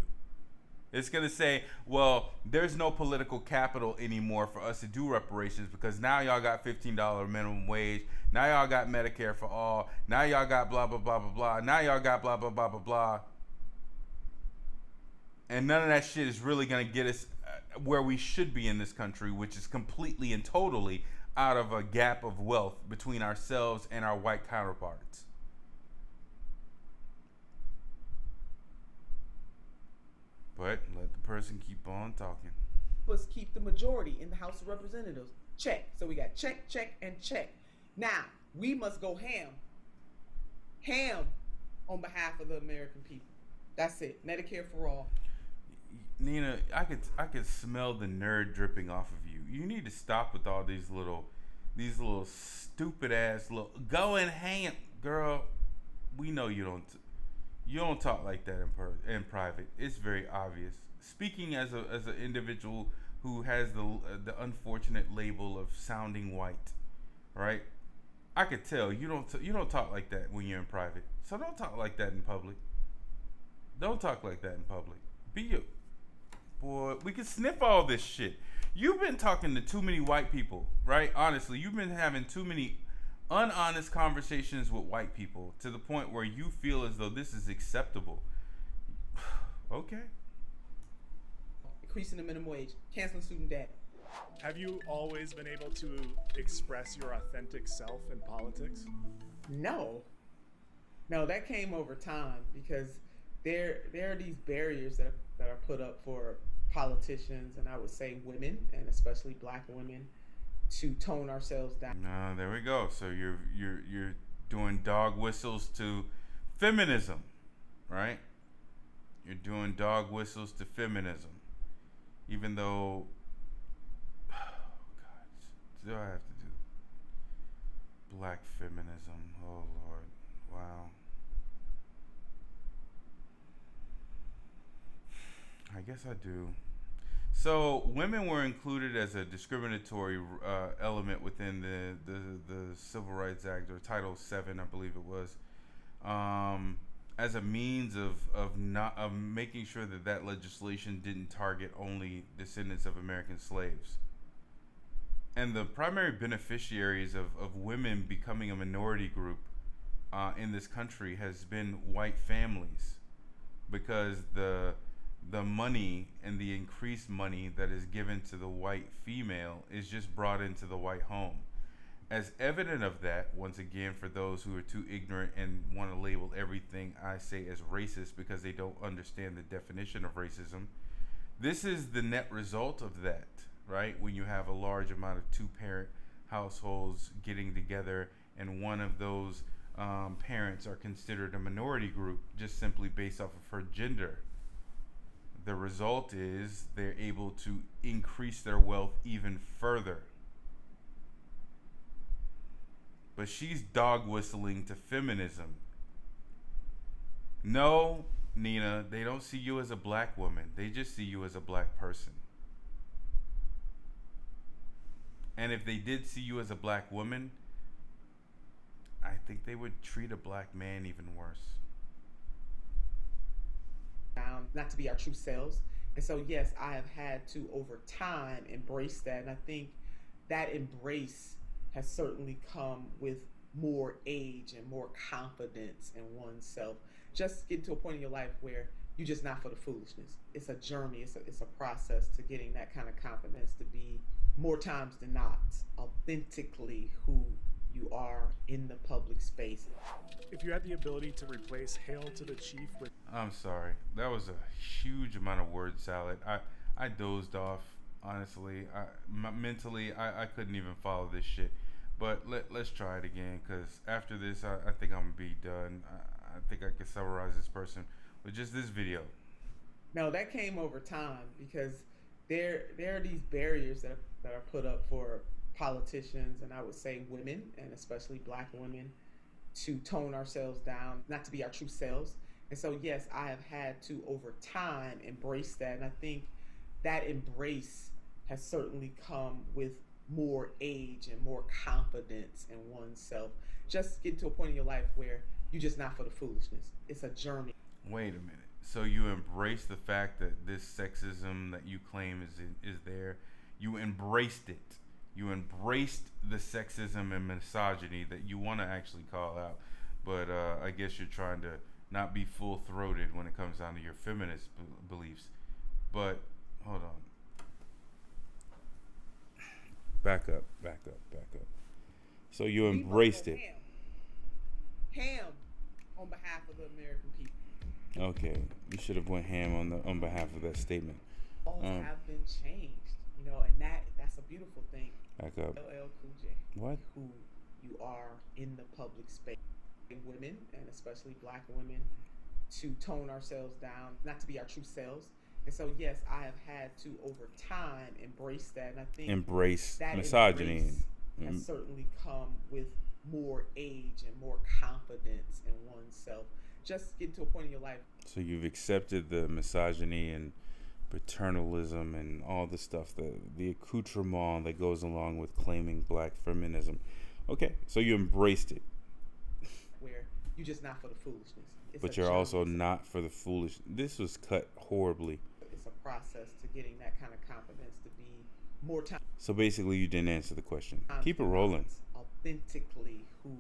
It's gonna say, well, there's no political capital anymore for us to do reparations because now y'all got $15 minimum wage. Now y'all got Medicare for all. Now y'all got blah blah blah blah blah. Now y'all got blah blah blah blah blah. And none of that shit is really gonna get us where we should be in this country, which is completely and totally out of a gap of wealth between ourselves and our white counterparts. But let the person keep on talking. Let's keep the majority in the House of Representatives. Check. So we got check, check, and check. Now, we must go ham. Ham on behalf of the American people. That's it. Medicare for all. Nina, I could smell the nerd dripping off of you. You need to stop with all these little stupid ass little going ham, girl. We know you don't talk like that in private. It's very obvious. Speaking as an individual who has the unfortunate label of sounding white, right? I could tell you don't talk like that when you're in private. So don't talk like that in public. Don't talk like that in public. Be you. Boy, we can sniff all this shit. You've been talking to too many white people, right? Honestly, you've been having too many unhonest conversations with white people to the point where you feel as though this is acceptable. Okay. Increasing the minimum wage, canceling student debt. Have you always been able to express your authentic self in politics? No, that came over time because there are these barriers that are put up for politicians, and I would say women, and especially black women, to tone ourselves down. There we go. So you're doing dog whistles to feminism, right? You're doing dog whistles to feminism, even though, oh God, still I have to do black feminism. Oh Lord, wow. I guess I do. So women were included as a discriminatory element within the Civil Rights Act, or Title VII, I believe it was, as a means of making sure that legislation didn't target only descendants of American slaves. And the primary beneficiaries of women becoming a minority group in this country has been white families, because the money and the increased money that is given to the white female is just brought into the white home. As evidence of that, once again, for those who are too ignorant and want to label everything I say as racist because they don't understand the definition of racism, this is the net result of that, right? When you have a large amount of two-parent households getting together and one of those parents are considered a minority group just simply based off of her gender. The result is they're able to increase their wealth even further. But she's dog whistling to feminism. No, Nina, they don't see you as a black woman. They just see you as a black person. And if they did see you as a black woman, I think they would treat a black man even worse. Not to be our true selves. And so yes, I have had to over time embrace that, and I think that embrace has certainly come with more age and more confidence in oneself. Just get to a point in your life where you're just not for the foolishness. It's a journey, it's a process to getting that kind of confidence to be, more times than not, authentically who you are in the public space. If you had the ability to replace Hail to the Chief with... I'm sorry. That was a huge amount of word salad. I dozed off, honestly. Mentally, I couldn't even follow this shit. But let's try it again, because after this, I think I'm going to be done. I think I can summarize this person with just this video. No, that came over time, because there are these barriers that are put up for politicians, and I would say women, and especially black women, to tone ourselves down, not to be our true selves. And so, yes, I have had to, over time, embrace that. And I think that embrace has certainly come with more age and more confidence in oneself. Just getting to a point in your life where you're just not for the foolishness. It's a journey. Wait a minute. So you embrace the fact that this sexism that you claim is there. You embraced it. You embraced the sexism and misogyny that you want to actually call out. But I guess you're trying to not be full-throated when it comes down to your feminist beliefs. But hold on. Back up. So you embraced it. Ham on behalf of the American people. Okay, you should have went ham on behalf of that statement. Laws have been changed, and that's a beautiful thing. Back up. LL Cool J. What? Who you are in the public space. Women, and especially black women, to tone ourselves down, not to be our true selves. And so, yes, I have had to, over time, embrace that. And I think embrace that misogyny has certainly come with more age and more confidence in oneself. Just get to a point in your life. So you've accepted the misogyny and paternalism and all the stuff, the accoutrement that goes along with claiming black feminism. Okay, so you embraced it. Where you're just not for the foolishness. But you're also not for the foolish. This was cut horribly. It's a process to getting that kind of confidence to be more time. So basically, you didn't answer the question. Keep it rolling. Authentically who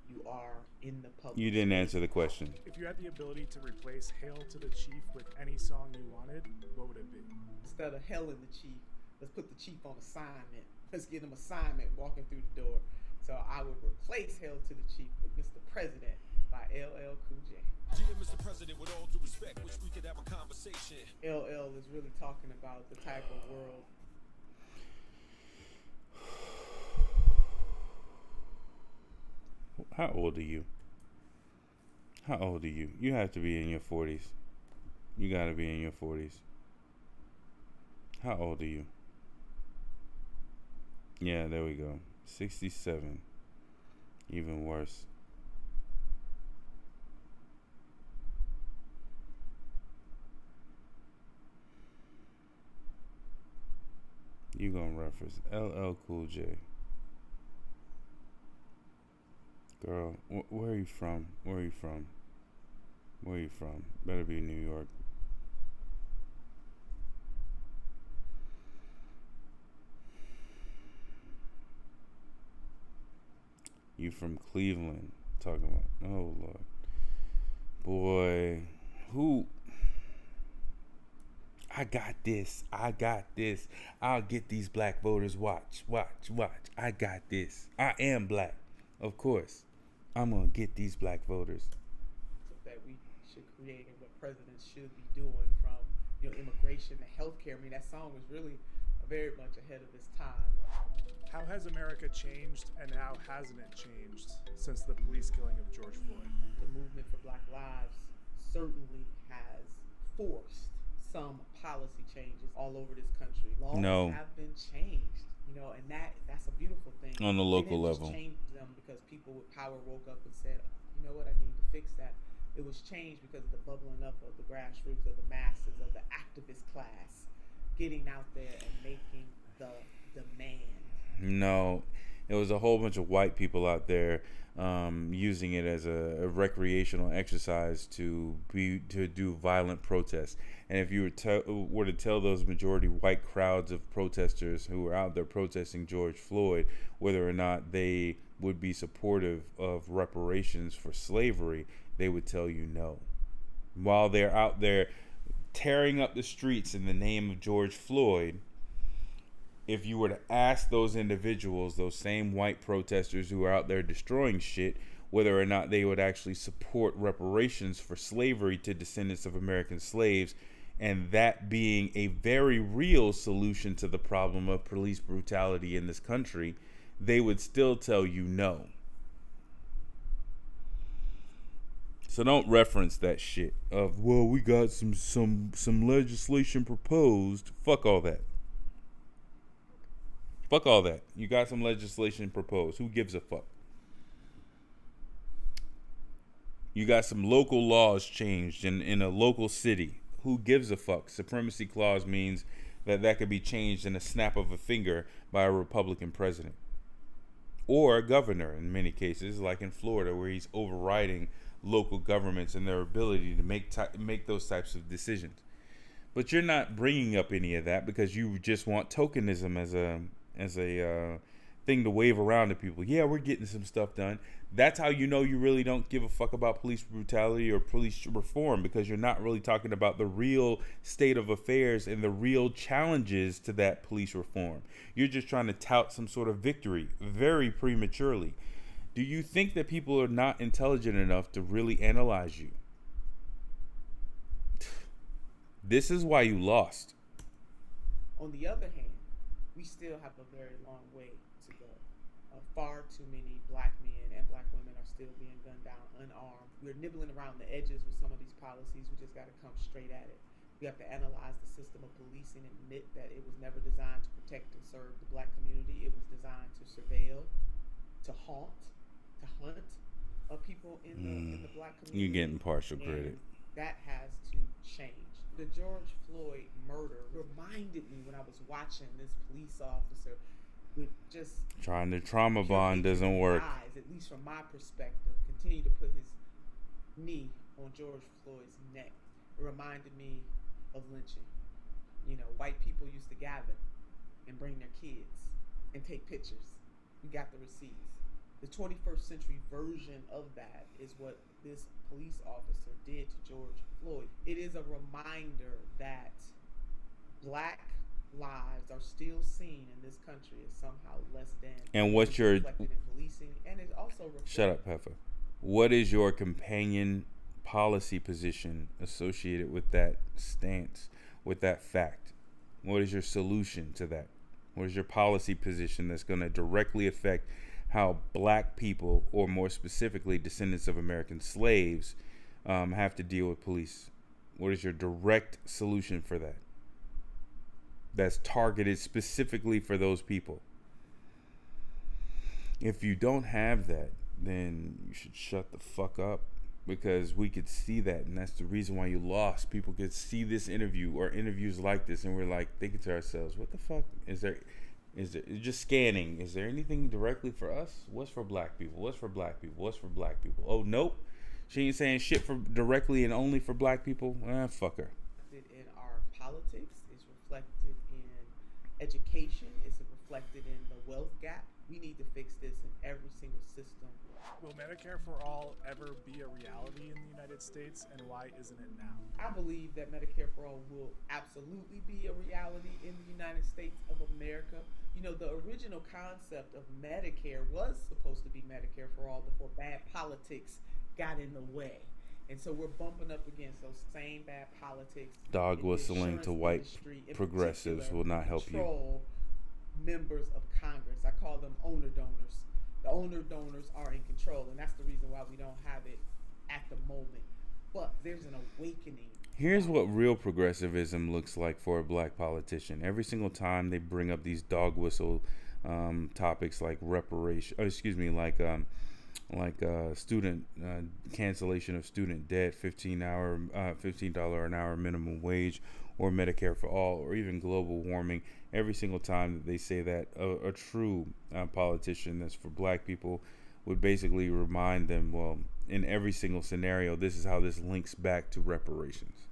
you are in the public. You didn't answer the question. If you had the ability to replace Hail to the Chief with any song you wanted, what would it be? Instead of Hail in the Chief, let's put the chief on assignment. Let's get him assignment walking through the door. So I would replace Hail to the Chief with Mr. President by LL Cool J. Dear Mr. President, with all due respect, wish we could have a conversation. LL is really talking about the type of world. How old are you? How old are you? You have to be in your 40s. You gotta be in your 40s. How old are you? Yeah, there we go. 67. Even worse. You gonna reference LL Cool J. Girl, where are you from? Where are you from? Where are you from? Better be New York. You from Cleveland. Talking about, oh Lord. Boy, who? I got this. I'll get these black voters. Watch. I got this. I am black. Of course. I'm going to get these black voters. That we should create and what presidents should be doing, from immigration to healthcare. I mean, that song was really very much ahead of its time. How has America changed, and how hasn't it changed since the police killing of George Floyd? The movement for Black Lives certainly has forced some policy changes all over this country. Laws have been changed, and that's a beautiful thing. On the local level. They didn't just change them because people with power woke up and said, you know what, I need to fix that. It was changed because of the bubbling up of the grassroots, of the masses, of the activist class getting out there and making the demand. No, it was a whole bunch of white people out there using it as a recreational exercise to do violent protests. And if you were to tell those majority white crowds of protesters who were out there protesting George Floyd whether or not they would be supportive of reparations for slavery, they would tell you no. While they're out there tearing up the streets in the name of George Floyd, if you were to ask those individuals, those same white protesters who are out there destroying shit, whether or not they would actually support reparations for slavery to descendants of American slaves, and that being a very real solution to the problem of police brutality in this country, they would still tell you no. So don't reference that shit of, well, we got some legislation proposed. Fuck all that. Fuck all that. You got some legislation proposed. Who gives a fuck? You got some local laws changed in a local city. Who gives a fuck? Supremacy clause means that could be changed in a snap of a finger by a Republican president or a governor in many cases, like in Florida, where he's overriding local governments and their ability to make those types of decisions. But you're not bringing up any of that because you just want tokenism as a thing to wave around to people. Yeah, we're getting some stuff done. That's how you know you really don't give a fuck about police brutality or police reform, because you're not really talking about the real state of affairs and the real challenges to that police reform. You're just trying to tout some sort of victory very prematurely. Do you think that people are not intelligent enough to really analyze you? This is why you lost. On the other hand, we still have a very long way to go. Far too many black men and black women are still being gunned down unarmed. We're nibbling around the edges with some of these policies. We just got to come straight at it. We have to analyze the system of policing and admit that it was never designed to protect and serve the black community. It was designed to surveil, to hunt people in the black community. You're getting partial credit. That has to change. The George Floyd murder reminded me when I was watching this police officer with just trying to trauma bond doesn't work. Eyes, at least from my perspective, continue to put his knee on George Floyd's neck. It reminded me of lynching. You know, white people used to gather and bring their kids and take pictures. We got the receipts. The 21st century version of that is what this police officer did to George Floyd. It is a reminder that black lives are still seen in this country as somehow less than. And what's your reflected in policing, and it's also shut up, Heffa. What is your companion policy position associated with that stance, with that fact? What is your solution to that? What is your policy position that's going to directly affect how black people, or more specifically descendants of American slaves, have to deal with police? What is your direct solution for that? That's targeted specifically for those people. If you don't have that, then you should shut the fuck up, because we could see that, and that's the reason why you lost. People could see this interview or interviews like this, and we're like thinking to ourselves, what the fuck is there just scanning, is there anything directly for us? What's for black people? What's for black people? What's for black people? Oh, nope, she ain't saying shit for directly and only for black people. Fuck her. In our politics, it's reflected in education, it's reflected in the wealth gap. We need to fix this in every single system. Will Medicare for All ever be a reality in the United States, and why isn't it now? I believe that Medicare for All will absolutely be a reality in the United States of America. You know, the original concept of Medicare was supposed to be Medicare for All before bad politics got in the way. And so we're bumping up against those same bad politics. Dog whistling to white progressives will not help you. Members of Congress, I call them owner donors. The owner donors are in control, and that's the reason why we don't have it at the moment. But there's an awakening. Here's what real progressivism looks like for a black politician. Every single time they bring up these dog whistle topics like reparation, student cancellation of student debt, $15 an hour minimum wage, or Medicare for all, or even global warming. Every single time that they say that, a true politician that's for black people would basically remind them, well, in every single scenario, this is how this links back to reparations.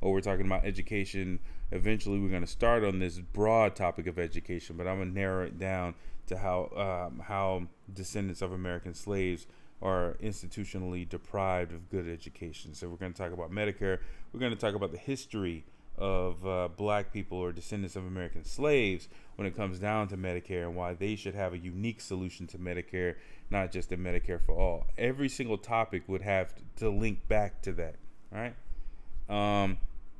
Or we're talking about education. Eventually, we're going to start on this broad topic of education, but I'm going to narrow it down to how descendants of American slaves are institutionally deprived of good education. So we're going to talk about Medicare. We're going to talk about the history of black people or descendants of American slaves when it comes down to Medicare, and why they should have a unique solution to Medicare, not just a Medicare for all. Every single topic would have to link back to that, right?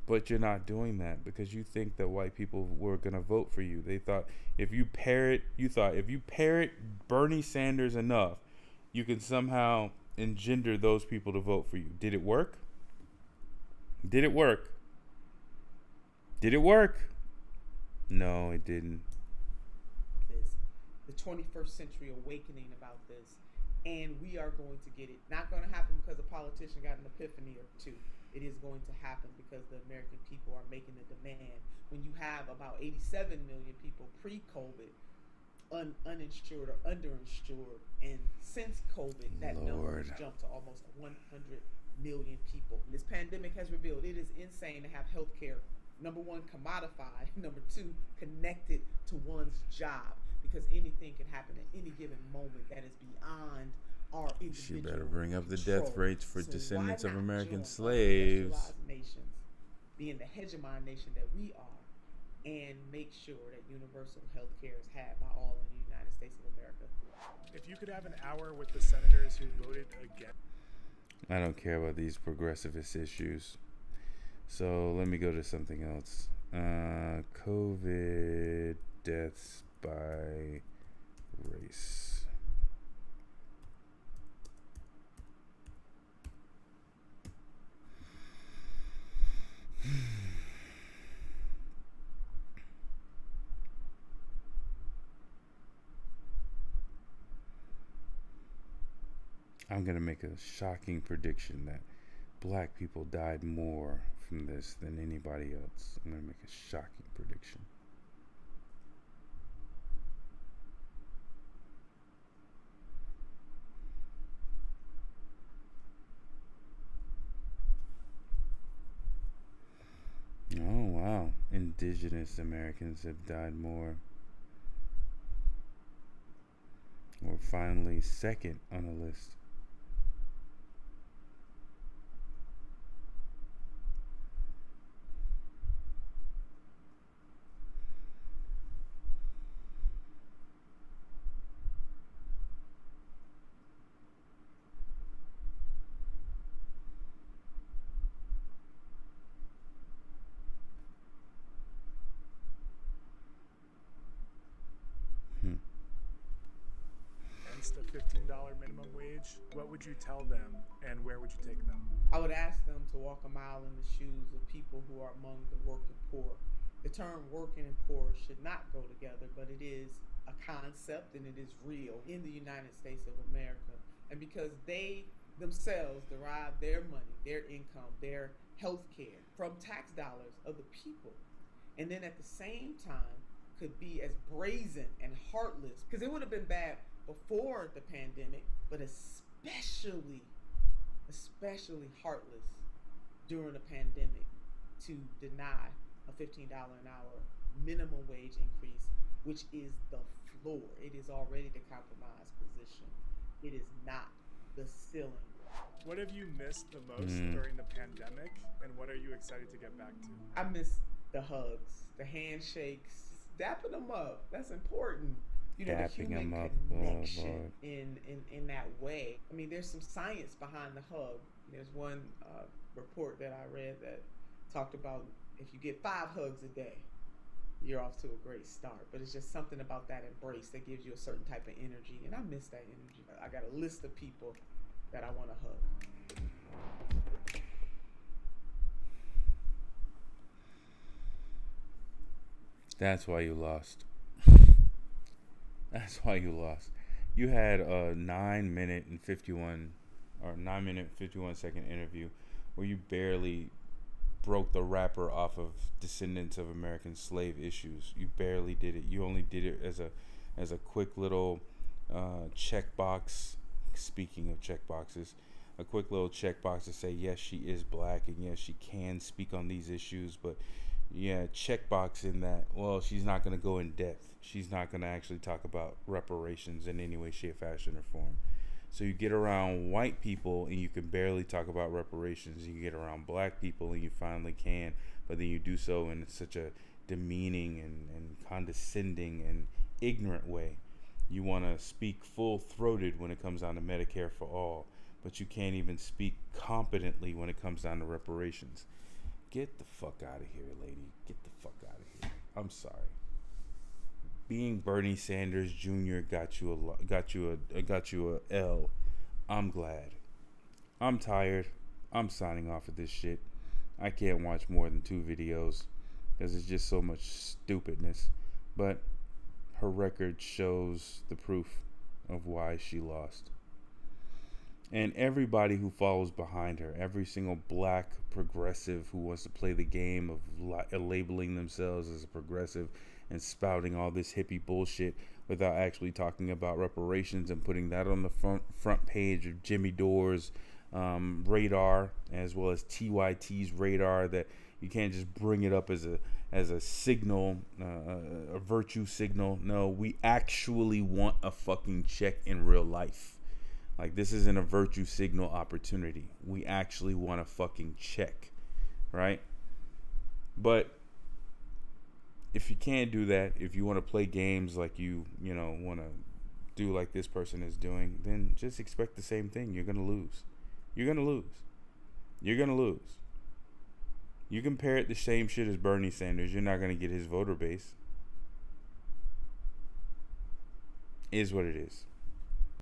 But you're not doing that because you think that white people were going to vote for you. They thought if you parrot Bernie Sanders enough, you can somehow engender those people to vote for you. Did it work? Did it work? Did it work? No, it didn't. The 21st century awakening about this, And we are going to get it. Not going to happen because a politician got an epiphany or two. It is going to happen because the American people are making the demand. When you have about 87 million people pre-COVID uninsured or underinsured, and since COVID, that number has jumped to almost 100 million people. This pandemic has revealed it is insane to have healthcare, number one, commodified, number two, connected to one's job, because anything can happen at any given moment that is beyond our individual She better bring up the control. death rates for So descendants why of not American join slaves. industrialized nations, being the hegemon nation that we are, and make sure that universal health care is had by all in the United States of America. If you could have an hour with the senators who voted against. I don't care about these progressivist issues. So let me go to something else. COVID deaths by race. I'm going to make a shocking prediction that black people died more from this than anybody else. I'm going to make a shocking prediction. Oh, wow. Indigenous Americans have died more. We're finally second on the list. A $15 minimum wage, what would you tell them and where would you take them? I would ask them to walk a mile in the shoes of people who are among the working poor. The term working and poor should not go together, but it is a concept and it is real in the United States of America. And because they themselves derive their money, their income, their health care from tax dollars of the people, and then at the same time could be as brazen and heartless, because it would have been bad before the pandemic, but especially heartless during the pandemic to deny a $15 an hour minimum wage increase, which is the floor. It is already the compromised position. It is not the ceiling. What have you missed the most during the pandemic, and what are you excited to get back to? I miss the hugs, the handshakes, dapping them up. That's important. You know, the human connection in that way. I mean, there's some science behind the hug. There's one report that I read that talked about if you get 5 hugs a day, you're off to a great start. But it's just something about that embrace that gives you a certain type of energy, and I miss that energy. I got a list of people that I want to hug. That's why you lost. That's why you lost. You had a 9 minute 51 second interview where you barely broke the wrapper off of descendants of American slave issues. You barely did it. You only did it as a quick little checkbox. Speaking of checkboxes, a quick little checkbox to say yes, she is black and yes, she can speak on these issues, but yeah, checkbox in that, well, she's not going to go in depth. She's not going to actually talk about reparations in any way, shape, fashion, or form. So you get around white people and you can barely talk about reparations. You get around black people and you finally can, but then you do so in such a demeaning and condescending and ignorant way. You want to speak full-throated when it comes down to Medicare for all, but you can't even speak competently when it comes down to reparations. Get the fuck out of here, lady. Get the fuck out of here. I'm sorry. Being Bernie Sanders Jr. got you a L. I'm glad. I'm tired. I'm signing off of this shit. I can't watch more than 2 videos because it's just so much stupidness. But her record shows the proof of why she lost. And everybody who follows behind her, every single black progressive who wants to play the game of labeling themselves as a progressive and spouting all this hippie bullshit without actually talking about reparations and putting that on the front page of Jimmy Dore's radar, as well as TYT's radar, that you can't just bring it up as a signal, a virtue signal. No, we actually want a fucking check in real life. Like, this isn't a virtue signal opportunity. We actually want a fucking check, right? But if you can't do that, if you want to play games like you want to do like this person is doing, then just expect the same thing. You're going to lose. You're going to lose. You're going to lose. You compare it the same shit as Bernie Sanders, you're not going to get his voter base. Is what it is.